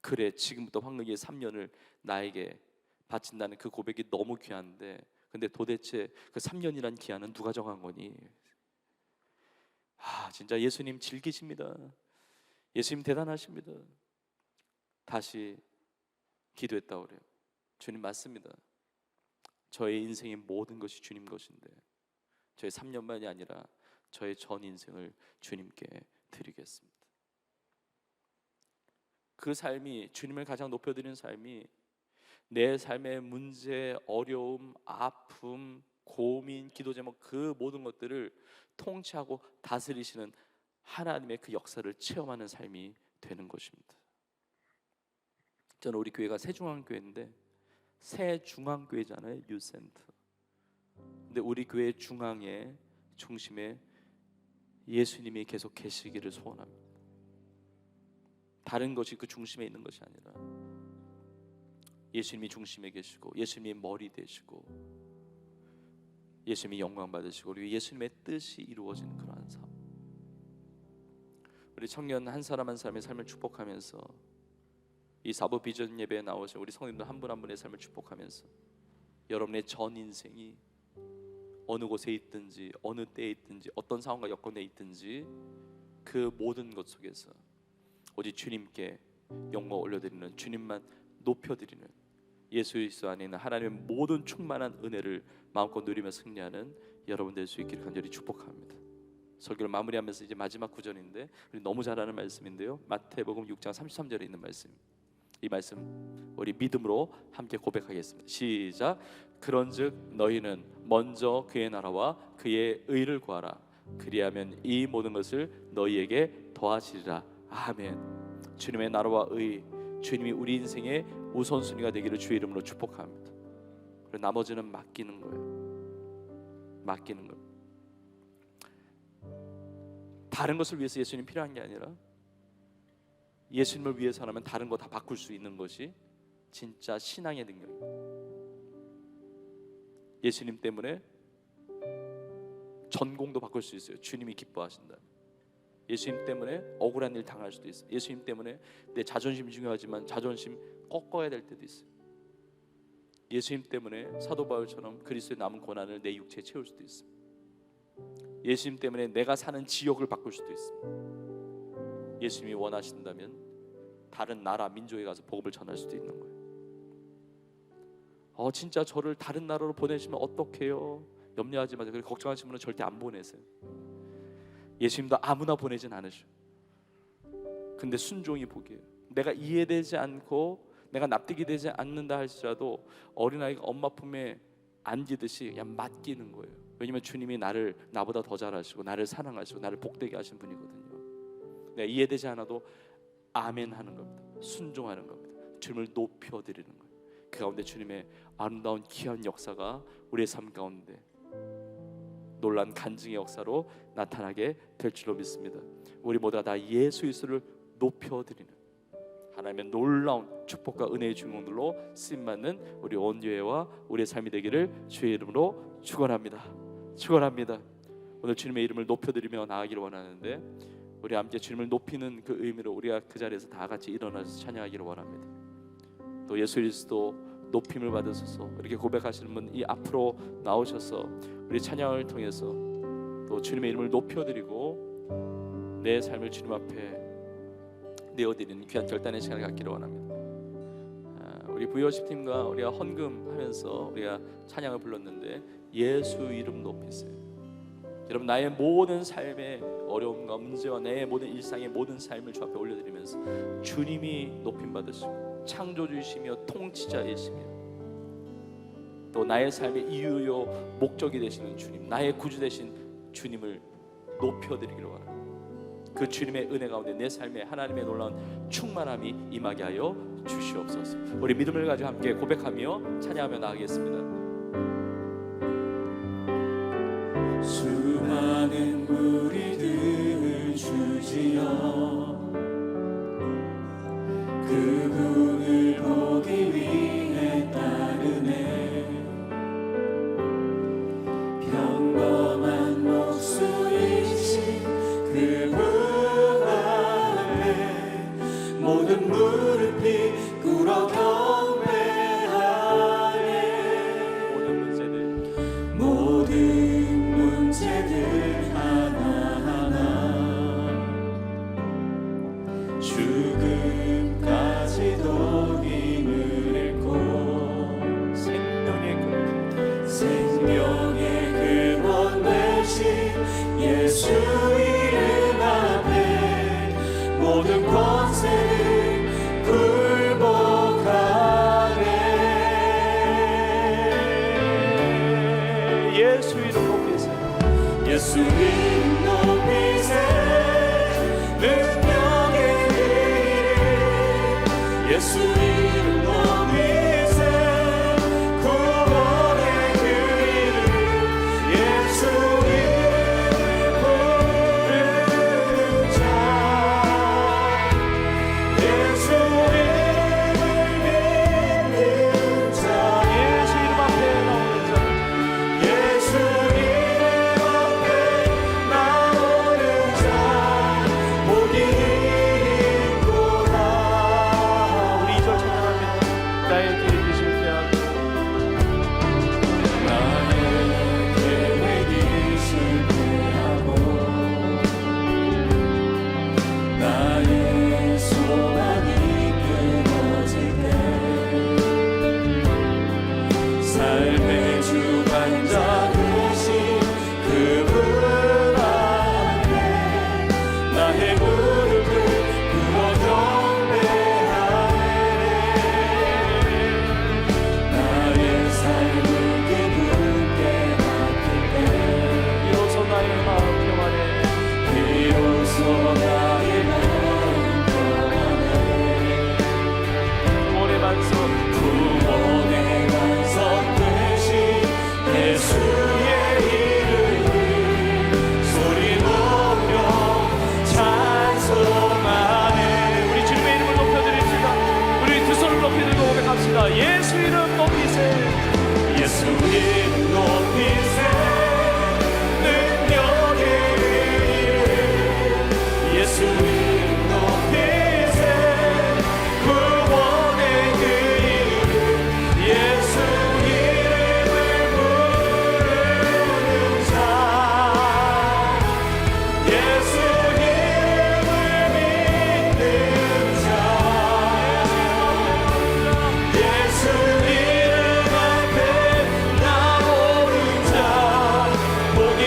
그래, 지금부터 황금기의 3년을 나에게 바친다는 그 고백이 너무 귀한데, 근데 도대체 그 3년이란 기한은 누가 정한 거니? 진짜 예수님 즐기십니다. 예수님 대단하십니다. 다시 기도했다고 그래요. 주님 맞습니다. 저의 인생의 모든 것이 주님 것인데 저의 3년만이 아니라 저의 전 인생을 주님께 드리겠습니다. 그 삶이, 주님을 가장 높여드리는 삶이 내 삶의 문제, 어려움, 아픔, 고민, 기도 제목 그 모든 것들을 통치하고 다스리시는 하나님의 그 역사를 체험하는 삶이 되는 것입니다. 저는 우리 교회가 새중앙교회인데, 새중앙교회잖아요, 유센터. 근데 우리 교회 중앙에, 중심에 예수님이 계속 계시기를 소원합니다. 다른 것이 그 중심에 있는 것이 아니라 예수님이 중심에 계시고, 예수님이 머리 되시고, 예수님이 영광 받으시고, 그리고 예수님의 뜻이 이루어지는 그러한 삶. 우리 청년 한 사람 한 사람의 삶을 축복하면서, 이 사부 비전 예배에 나오신 우리 성도님들 한 분 한 분의 삶을 축복하면서, 여러분의 전 인생이 어느 곳에 있든지, 어느 때에 있든지, 어떤 상황과 여건에 있든지 그 모든 것 속에서 오직 주님께 영광 올려드리는, 주님만 높여드리는, 예수 그리스도 안에 있는 하나님의 모든 충만한 은혜를 마음껏 누리며 승리하는 여러분 될 수 있기를 간절히 축복합니다. 설교를 마무리하면서 이제 마지막 구절인데, 우리 너무 잘 아는 말씀인데요, 마태복음 6장 33절에 있는 말씀입니다. 이 말씀 우리 믿음으로 함께 고백하겠습니다. 시작. 그런즉 너희는 먼저 그의 나라와 그의 의를 구하라. 그리하면 이 모든 것을 너희에게 더하시리라. 아멘. 주님의 나라와 의, 주님이 우리 인생의 우선순위가 되기를 주의 이름으로 축복합니다. 그리고 나머지는 맡기는 거예요. 맡기는 거예요. 다른 것을 위해서 예수님 필요한 게 아니라 예수님을 위해서라면 다른 거 다 바꿀 수 있는 것이 진짜 신앙의 능력입니다. 예수님 때문에 전공도 바꿀 수 있어요. 주님이 기뻐하신다. 예수님 때문에 억울한 일 당할 수도 있어요. 예수님 때문에 내 자존심 중요하지만 자존심 꺾어야 될 때도 있어요. 예수님 때문에 사도 바울처럼 그리스도의 남은 고난을 내 육체에 채울 수도 있어요. 예수님 때문에 내가 사는 지역을 바꿀 수도 있어요. 예수님이 원하신다면 다른 나라, 민족에 가서 복음을 전할 수도 있는 거예요. 진짜 저를 다른 나라로 보내시면 어떡해요? 염려하지 마세요. 그렇게 걱정하시는 분은 절대 안 보내세요. 예수님도 아무나 보내진 않으셔. 근데 순종이 복이에요. 내가 이해되지 않고 내가 납득이 되지 않는다 할지라도 어린아이가 엄마 품에 안기듯이 그냥 맡기는 거예요. 왜냐면 주님이 나보다 더 잘하시고 나를 사랑하시고 나를 복되게 하신 분이거든요. 내가 이해되지 않아도 아멘 하는 겁니다. 순종하는 겁니다. 주님을 높여드리는 거예요. 그 가운데 주님의 아름다운 귀한 역사가 우리의 삶 가운데 놀란 간증의 역사로 나타나게 될 줄로 믿습니다. 우리 모두가 다 예수 그리스도를 높여드리는 하나님의 놀라운 축복과 은혜의 주인공들로 쓰임받는 우리 온 교회와 우리의 삶이 되기를 주의 이름으로 축원합니다. 축원합니다. 오늘 주님의 이름을 높여드리며 나아가기를 원하는데, 우리 함께 주님을 높이는 그 의미로 우리가 그 자리에서 다 같이 일어나서 찬양하기를 원합니다. 또 예수 그리스도 높임을 받으소서 이렇게 고백하시는 분 이 앞으로 나오셔서 우리 찬양을 통해서 또 주님의 이름을 높여드리고 내 삶을 주님 앞에 내어드리는 귀한 결단의 시간을 갖기를 원합니다. 우리 부여십 팀과 우리가 헌금하면서 우리가 찬양을 불렀는데, 예수 이름 높이세요. 여러분, 나의 모든 삶의 어려움과 문제와 내 모든 일상의 모든 삶을 주 앞에 올려드리면서 주님이 높임 받으시고 창조주이시며 통치자이시며 또 나의 삶의 이유요 목적이 되시는 주님, 나의 구주 되신 주님을 높여드리기를 원합니다. 그 주님의 은혜 가운데 내 삶에 하나님의 놀라운 충만함이 임하게 하여 주시옵소서. 우리 믿음을 가지고 함께 고백하며 찬양하며 나가겠습니다. 수많은 무리들 주지어 그분을 보기 위해 따르네. 평범한 목소리신 그분 앞에 모든 무릎이 꿇어 경배하네. 모든 문제들 하나하나 죽음까지도 힘을 잃고 생명의 근원 되신 예수 이름 앞에 모든 권세를 굴복하네. 예수 이름 높이세요. 예수 이름 높이세요. 능력의 이름 예수 이름 높이세요. 구원의 그 이름 예수 이름 부르는 자 예수 이름을 믿는 자 예수 이름 앞에 나오는 자 예수 이름 앞에 나오는 자 복이 있구나. 우리 2절 찬양합니다. 나의 계획이 실패하고 나의 계획이 실패하고 나의 소망이 끊어질 때 삶의 주관자 되신 그분 앞에 나의 무릎을 꿇어 경배하네. 나의 삶을 그분께 맡길 때 비로소 나의 마음 평안해. 비로소 나의 마음 평안해. 구원의 반석 되신 예수의 이름을 소리 높여 찬송하네. 우리 주님의 이름을 높여드립시다. 우리 두 손을 높이 들고 고백합시다. 예수 이름 높이세요. 예수 이름 높이세요. 능력의 이름 예수 이름 높이세요. 구원의 그 이름 예수 이름을 부르는 자 예수 이름을 믿는 자 예수 이름 앞에 나오는 자 복이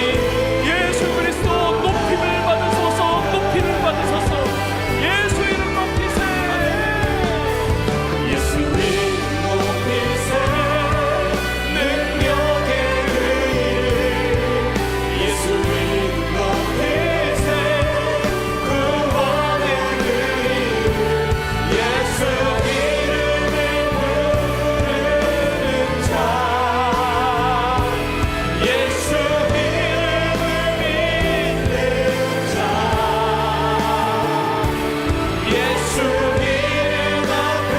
예수 그리스도 높임을 받으소서. 높임을 받으소서. 예수 이름 높이세요. 예수 이름 높이세요. 능력의 그 이름 예수 이름 높이세요. 구원의 그 이름 예수 이름을 부르는 자 예수 이름을 믿는 자 예수 이름 앞에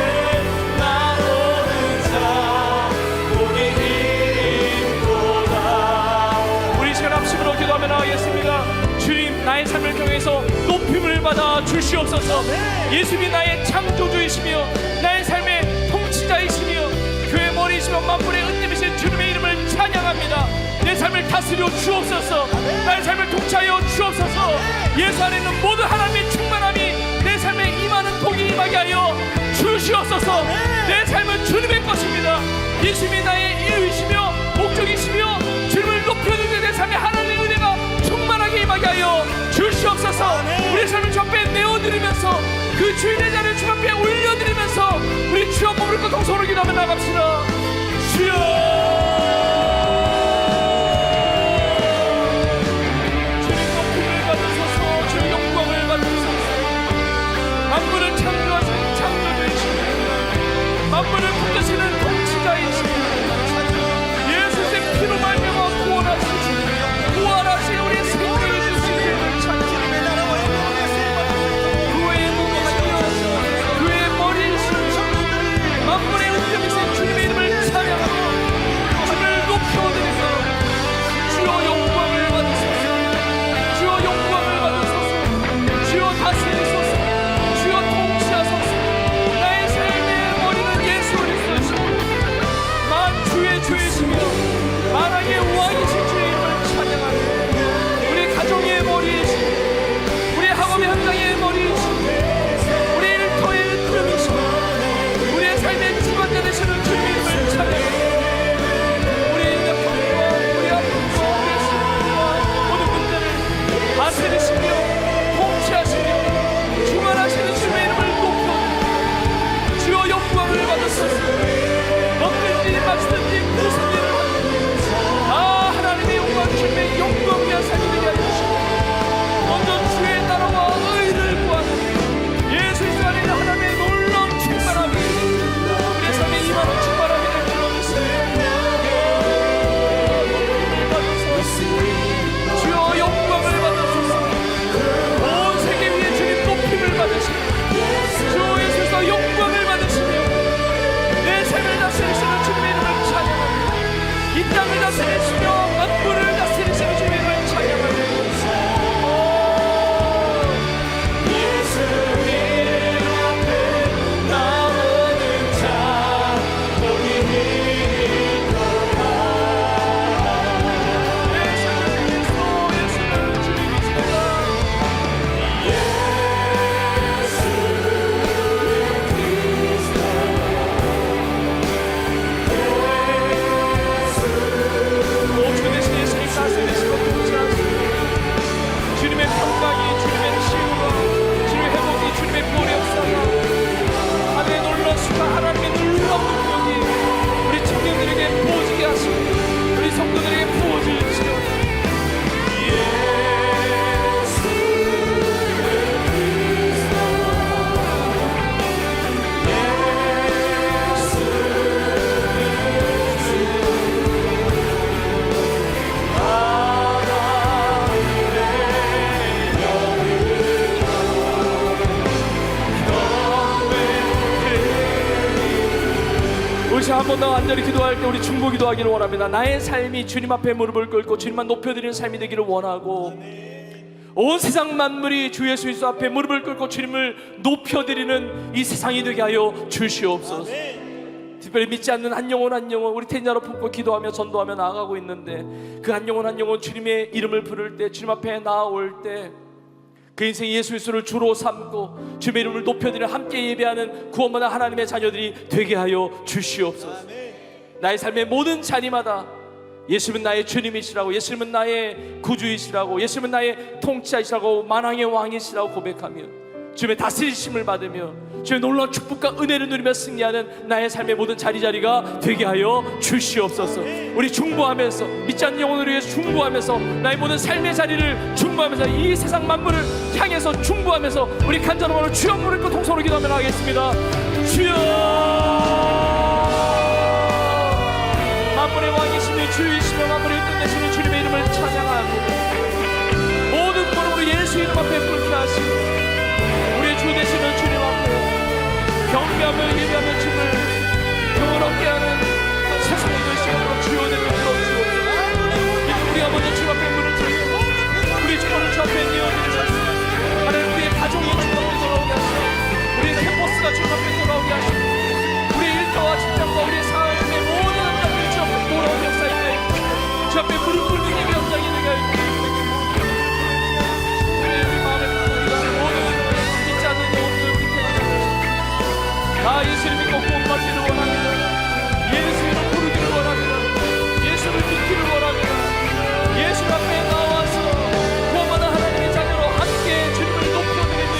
나오는 자 복이 있도다. 우리 시간 합심으로 기도하며 나가겠습니다. 주님 나의 삶을 통해서 높임을 받아 주시옵소서. 예수님이 나의 창조주이시며 나의 삶의 통치자이시며 교회 머리이시며 만물의 은님이신 주님의 이름을 찬양합니다. 내 삶을 다스려 주옵소서. 나의 삶을 통치하여 주옵소서. 예수 안에 있는 모든 하나님의 충만함이 내 삶에 임하는 복이 임하게 하여 주시옵소서. 내 삶은 주님의 것입니다. 예수님이 나의 이유이시며 목적이시며 주님을 높여주는 내 삶에 하나님의 은혜가 충만하게 임하게 하여 주시옵소서. 우리 삶을 주 앞에 내어드리면서 그 주인의 자리를 주 앞에 올려드리면서 우리 주여 몸을 고 동서로 기도하며 나갑시다. 주여 주님 높임을 받으소서. 주님 영광을 여기서 한 번 더 간절히 기도할 때 우리 중보 기도하기를 원합니다. 나의 삶이 주님 앞에 무릎을 꿇고 주님만 높여드리는 삶이 되기를 원하고, 온 세상 만물이 주 예수 그리스도 앞에 무릎을 꿇고 주님을 높여드리는 이 세상이 되게 하여 주시옵소서. 특별히 믿지 않는 한 영혼 한 영혼 우리 태인자로 품고 기도하며 전도하며 나아가고 있는데, 그 한 영혼 한 영혼 주님의 이름을 부를 때, 주님 앞에 나아올 때 그 인생 예수 그리스도를 주로 삼고 주님의 이름을 높여드리는 함께 예배하는 구원받은 하나님의 자녀들이 되게 하여 주시옵소서. 나의 삶의 모든 자리마다 예수님은 나의 주님이시라고, 예수님은 나의 구주이시라고, 예수님은 나의 통치자이시라고, 만왕의 왕이시라고 고백하며 주님의 다스리심을 받으며 주님의 놀라운 축복과 은혜를 누리며 승리하는 나의 삶의 모든 자리자리가 되게 하여 주시옵소서. 우리 중보하면서, 믿지 않는 영혼을 위해서 중보하면서, 나의 모든 삶의 자리를 중보하면서, 이 세상 만물을 향해서 중보하면서 우리 간절함으로 주여 부르고 통성으로 기도하며 나가겠습니다. 주여, 만물의 왕이시며 주이시며 만물을 끝내시는 주님의 이름을 찬양합니다. 모든 무릎으로 예수 이름 앞에 꿇게 하시고 우리의 주 되시는 주님 앞에 경배하며 예배하며 주님을 영원롭게 하는 세상의 시간으로 주여 되며 주옵소서. 우리가 먼저 주 앞에 무릎 꿇고 우리 주님을 주 앞에 내어드리소서. 하나님, 우리의 가정이 주 앞에 돌아오게 하시고 우리의 캠퍼스가 주 앞에 돌아오게 하시고 우리의 일터와 직장과 우리의 삶의 모든 것들이 주 앞에 돌아오는 역사인데, 주 앞에 무릎 꿇는 예배 현장이 되게 하여 다 예수를 믿고 구원받기를 원합니다. 예수를 부르기를 원합니다. 예수를 믿기를 원합니다. 예수 앞에 나와서 구원받은 하나님의 자녀로 함께 주님을 높여드리며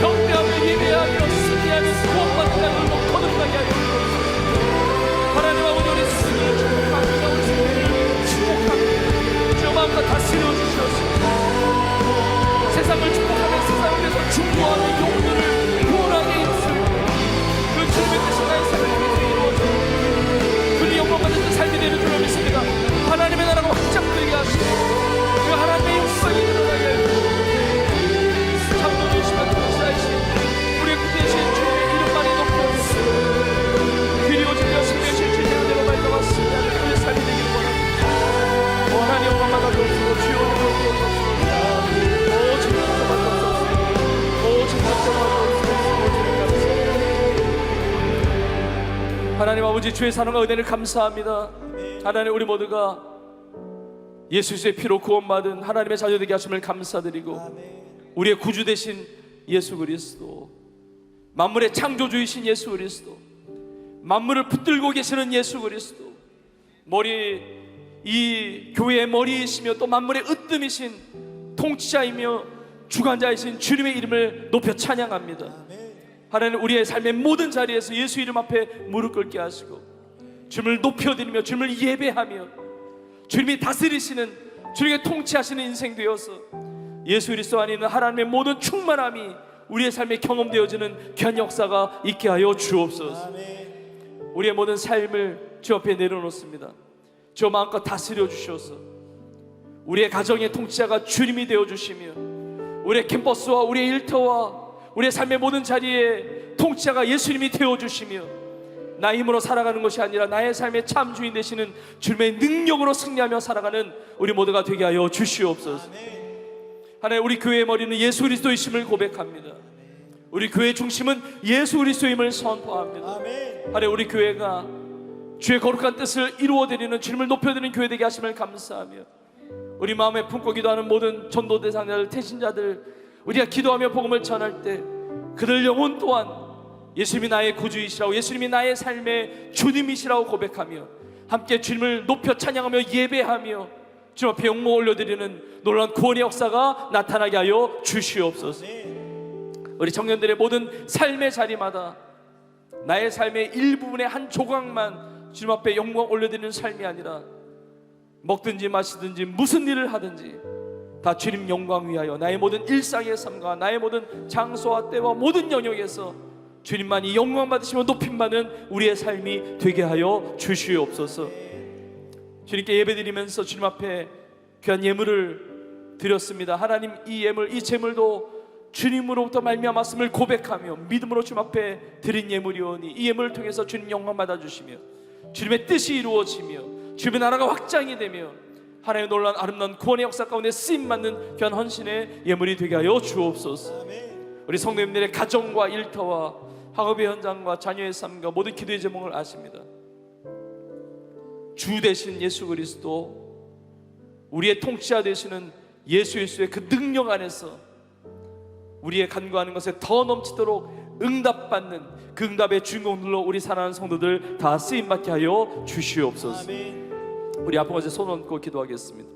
경배하며 예배하며 승리하며 구원받은 자녀로 거듭나게 하여 주옵소서. 하나님 아버지, 우리 스스로를 축복합니다. 우리 스스로를 축복합니다. 주 마음껏 다스려 주시옵소서. 세상을 축복하며 세상을 위해서 중보하는 용도를 구원하게 입술 주님의 뜻이 나의 삶을 통해서 이루어져 주님 영광받는 그 삶이 되는 줄로 믿습니다. 하나님의 나라가 확장되게 하시고 그 하나님의 역사가 일어나게 하시고 창조주시며 통치자이신 우리의 구주이신 주님의 이름만이 높여 그리워지며 승리하신 주님의 대로 말씀하시며 그의 삶이 되기를 원합니다. 하나님 영광받아 주옵소서. 주여 주옵소서. 오 주님 감사합니다. 오 주님 감사합니다. 하나님 아버지, 주의 사랑과 은혜를 감사합니다. 하나님, 우리 모두가 예수 그리스도의 피로 구원받은 하나님의 자녀 되게 하심을 감사드리고, 우리의 구주 되신 예수 그리스도, 만물의 창조주이신 예수 그리스도, 만물을 붙들고 계시는 예수 그리스도, 이 교회의 머리이시며 또 만물의 으뜸이신 통치자이며 주관자이신 주님의 이름을 높여 찬양합니다. 하나님, 우리의 삶의 모든 자리에서 예수 이름 앞에 무릎 꿇게 하시고 주님을 높여드리며 주님을 예배하며 주님이 다스리시는, 주님의 통치하시는 인생 되어서 예수 그리스도 안에 있는 하나님의 모든 충만함이 우리의 삶에 경험되어지는 귀한 역사가 있게 하여 주옵소서. 우리의 모든 삶을 주 앞에 내려놓습니다. 주 마음껏 다스려 주시옵소서. 우리의 가정의 통치자가 주님이 되어 주시며 우리의 캠퍼스와 우리의 일터와 우리의 삶의 모든 자리에 통치자가 예수님이 되어주시며 나 힘으로 살아가는 것이 아니라 나의 삶의 참 주인 되시는 주님의 능력으로 승리하며 살아가는 우리 모두가 되게 하여 주시옵소서. 하나님, 우리 교회의 머리는 예수 그리스도이심을 고백합니다. 우리 교회의 중심은 예수 그리스도임을 선포합니다. 하나님, 우리 교회가 주의 거룩한 뜻을 이루어드리는, 주님을 높여드리는 교회 되게 하심을 감사하며 우리 마음에 품고 기도하는 모든 전도 대상자들, 태신자들, 우리가 기도하며 복음을 전할 때 그들 영혼 또한 예수님이 나의 구주이시라고, 예수님이 나의 삶의 주님이시라고 고백하며 함께 주님을 높여 찬양하며 예배하며 주님 앞에 영광 올려드리는 놀라운 구원의 역사가 나타나게 하여 주시옵소서. 우리 청년들의 모든 삶의 자리마다 나의 삶의 일부분의 한 조각만 주님 앞에 영광 올려드리는 삶이 아니라 먹든지 마시든지 무슨 일을 하든지 다 주님 영광 위하여 나의 모든 일상의 삶과 나의 모든 장소와 때와 모든 영역에서 주님만이 영광 받으시며 높임 받는 우리의 삶이 되게 하여 주시옵소서. 주님께 예배드리면서 주님 앞에 귀한 예물을 드렸습니다. 하나님, 이 예물, 이 제물도 주님으로부터 말미암았음을 고백하며 믿음으로 주님 앞에 드린 예물이오니 이 예물을 통해서 주님 영광 받아주시며 주님의 뜻이 이루어지며 주님의 나라가 확장이 되며 하나님의 놀라운 아름다운 구원의 역사 가운데 쓰임받는 귀한 헌신의 예물이 되게 하여 주옵소서. 우리 성도님들의 가정과 일터와 학업의 현장과 자녀의 삶과 모든 기도의 제목을 아십니다. 주 되신 예수 그리스도, 우리의 통치자 되시는 예수 그리스도의 그 능력 안에서 우리의 간구하는 것에 더 넘치도록 응답받는 그 응답의 주인공들로 우리 사랑하는 성도들 다 쓰임받게 하여 주시옵소서. 우리 아픈 것에 손 얹고 기도하겠습니다.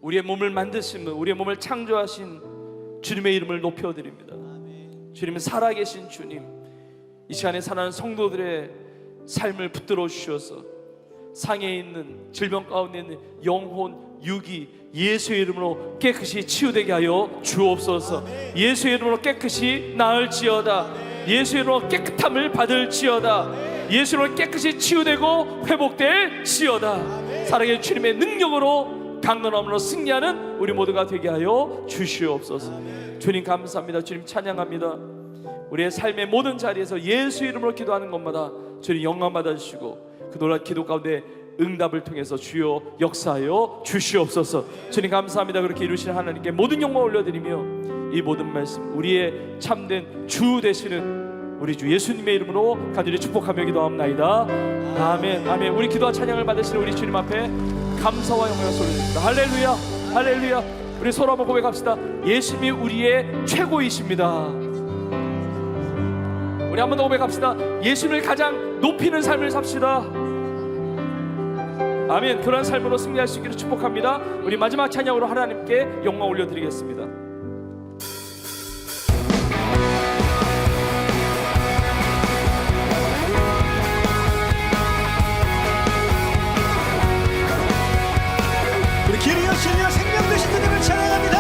우리의 몸을 만드신 분, 우리의 몸을 창조하신 주님의 이름을 높여드립니다. 주님은 살아계신 주님, 이 시간에 사랑하는 성도들의 삶을 붙들어 주셔서 상해 있는 질병 가운데 있는 영혼, 육이 예수의 이름으로 깨끗이 치유되게 하여 주옵소서. 예수의 이름으로 깨끗이 나을지어다. 예수의 이름으로 깨끗함을 받을지어다. 예수의 이름으로 깨끗이 치유되고 회복될지어다. 살아계신 주님의 능력으로 강건함으로 승리하는 우리 모두가 되게 하여 주시옵소서. 주님 감사합니다. 주님 찬양합니다. 우리의 삶의 모든 자리에서 예수 이름으로 기도하는 것마다 주님 영광 받아주시고 그 놀라운 기도 가운데 응답을 통해서 주여 역사하여 주시옵소서. 주님 감사합니다. 그렇게 이루시는 하나님께 모든 영광 올려드리며 이 모든 말씀 우리의 참된 주 되시는 우리 주 예수님의 이름으로 간절히 축복하며 기도합나이다. 아멘. 아멘. 우리 기도와 찬양을 받으시는 우리 주님 앞에 감사와 영광을 올려드립니다. 할렐루야, 할렐루야. 우리 서로 한번 고백합시다. 예수님이 우리의 최고이십니다. 우리 한 번 더 고백합시다. 예수님을 가장 높이는 삶을 삽시다. 아멘. 그런 삶으로 승리할 수 있기를 축복합니다. 우리 마지막 찬양으로 하나님께 영광 올려드리겠습니다. 우리 길이여 진리여 생명 되신 주님을 찬양합니다.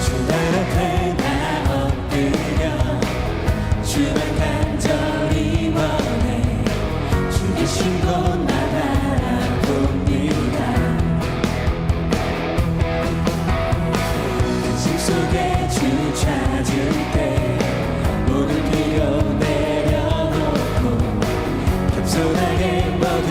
주 앞에 나 엎드려 주만 간절히 원해. 주 계신 곳 나 바라봅니다. 그 속에 주 찾을 때 모든 필요 내려놓고 겸손하게 모두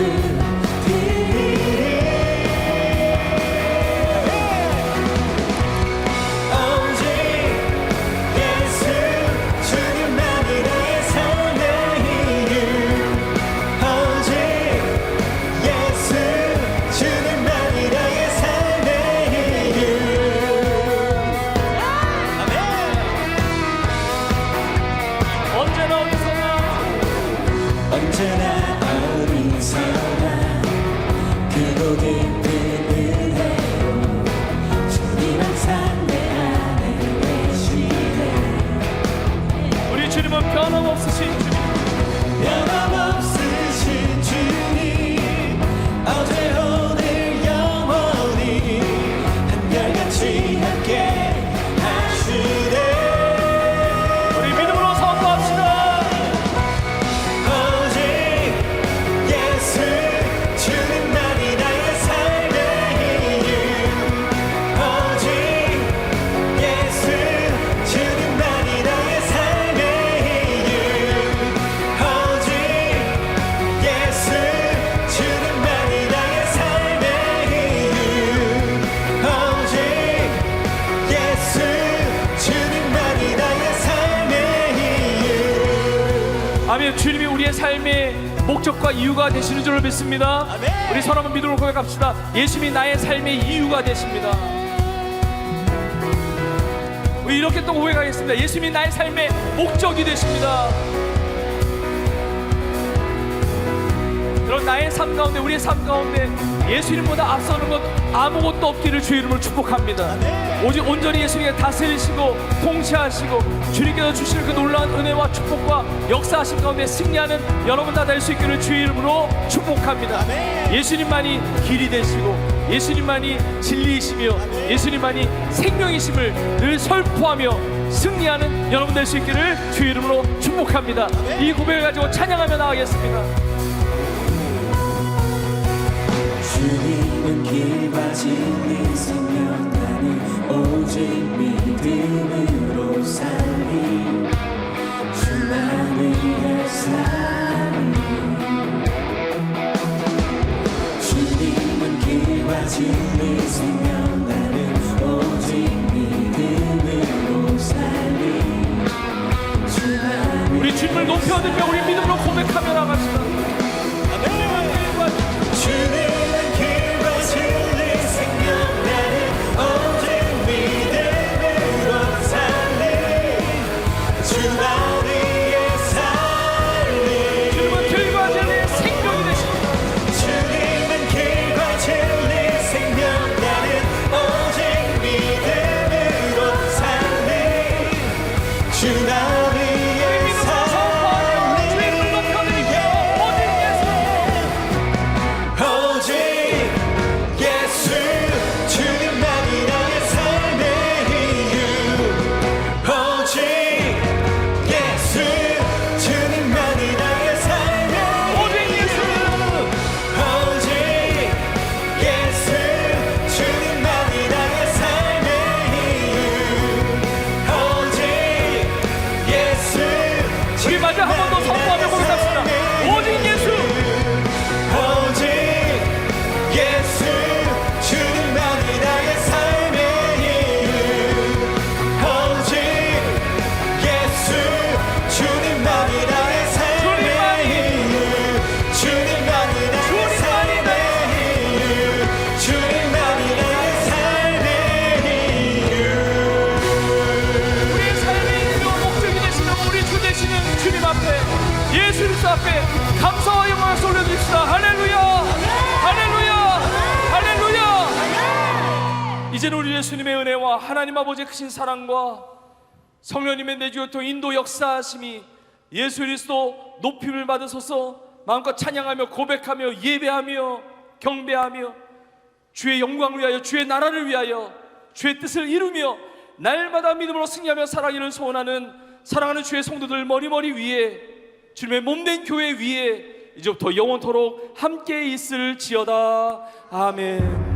주님이 우리의 삶의 목적과 이유가 되시는 줄을 믿습니다. 우리 서로 한번 믿음으로 고백합시다. 예수님이 나의 삶의 이유가 되십니다. 우리 이렇게 또 고백하겠습니다. 예수님이 나의 삶의 목적이 되십니다. 그런 나의 삶 가운데, 우리의 삶 가운데 예수님보다 앞서는 것 아무것도 없기를 주의 이름으로 축복합니다. 오직 온전히 예수님께 다스리시고 통치하시고 주님께서 주시는 그 놀라운 은혜와 축복과 역사하심 가운데 승리하는 여러분 다 될 수 있기를 주의 이름으로 축복합니다. 예수님만이 길이 되시고 예수님만이 진리이시며 예수님만이 생명이심을 늘 설포하며 승리하는 여러분 될 수 있기를 주의 이름으로 축복합니다. 이 고백을 가지고 찬양하며 나가겠습니다. 주님은 길과 진리 생명 나는 오직 믿음으로 살리 주만을 위해 높이 얻으며 우리 믿음으로 고백하며 나갑시다. 주님은 길과 진리 생명 나는 오직 믿음으로 살리 주가 우리의 살리 주님은 길과 진리 생명이 되십니다. 주님은 길과 진리 생명 나는 오직 믿음으로 살리 주가 우리의 살리 오직 예수 주님만이 나의 삶의 이유 오직 예수 주님만이 나의 삶의 오직 예수 오직 예수 주님만이 나의 삶의 이유 오직 예수 우리 마저 한 번 더 선포하며 고백합시다. 오직 예수 오직 예수 주님만이 나의 삶의 이유 오직 예수 주님만이 나의 삶의 이유 주님만이 나의 삶의 이유 주님만이 나의 삶의 이유 우리의 삶의 이유와 목적이 되시는 우리 주 되시는 주님 앞에 예수 그리스도 앞에 감사와 영광을 올려드립시다. 할렐루야 할렐루야 할렐루야. 이제는 우리 예수님의 은혜와 하나님 아버지의 크신 사랑과 성령님의 내주교통 인도 역사하심이 예수 그리스도 높임을 받으소서 마음껏 찬양하며 고백하며 예배하며 경배하며 주의 영광을 위하여 주의 나라를 위하여 주의 뜻을 이루며 날마다 믿음으로 승리하며 살아가기를 소원하는 사랑하는 주의 성도들 머리머리 위에 주님의 몸된 교회 위에 이제부터 영원토록 함께 있을지어다. 아멘.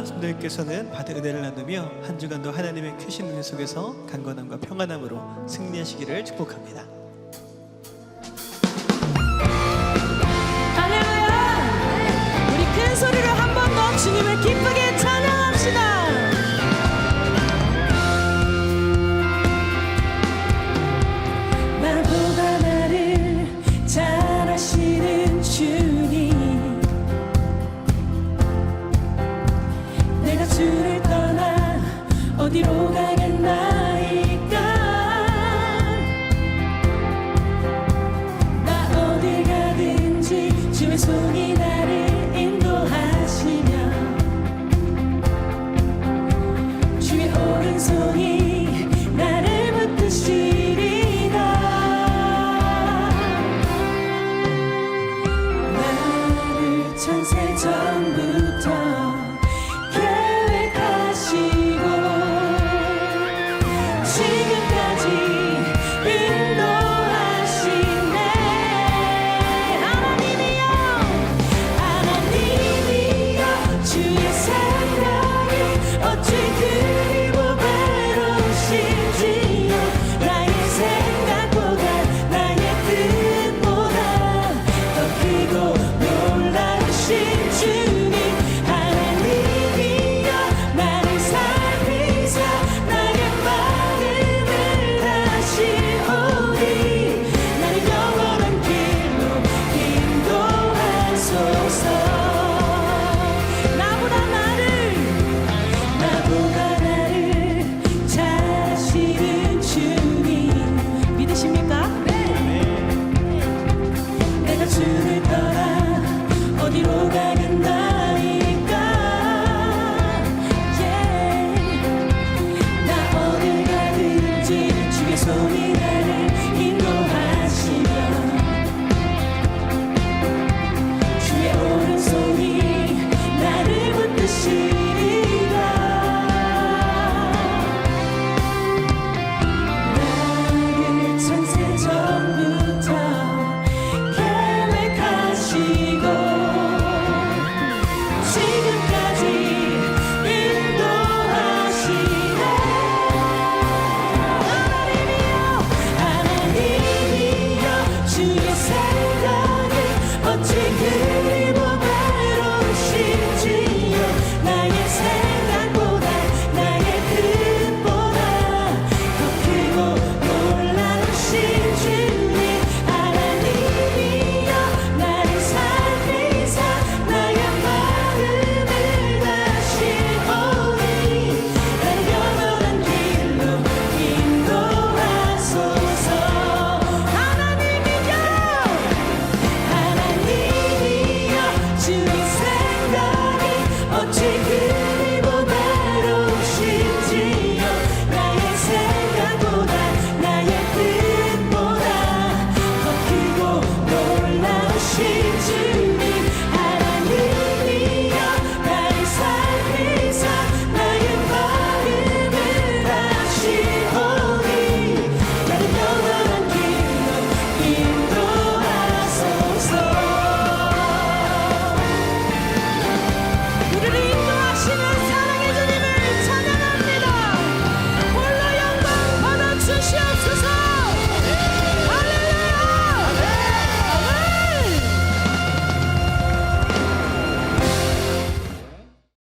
성도님께서는 받은 은혜를 나누며 한 주간도 하나님의 크신 은혜 속에서 강건함과 평안함으로 승리하시기를 축복합니다. 할렐루야! 우리 큰 소리로 한 번 더 주님을 기쁘게 찬양합시다. 나보다 나를 잘 아시는 주님, 내가 주를 떠나 어디로 가겠나이까. 나 어딜 가든지 주의 손이 나를 인도하시며 주의 오른손이 나를 붙드시리다. 나를 창세 전부터 계획하시고 지금까지 인도하시네. 하나님이여 할렐루야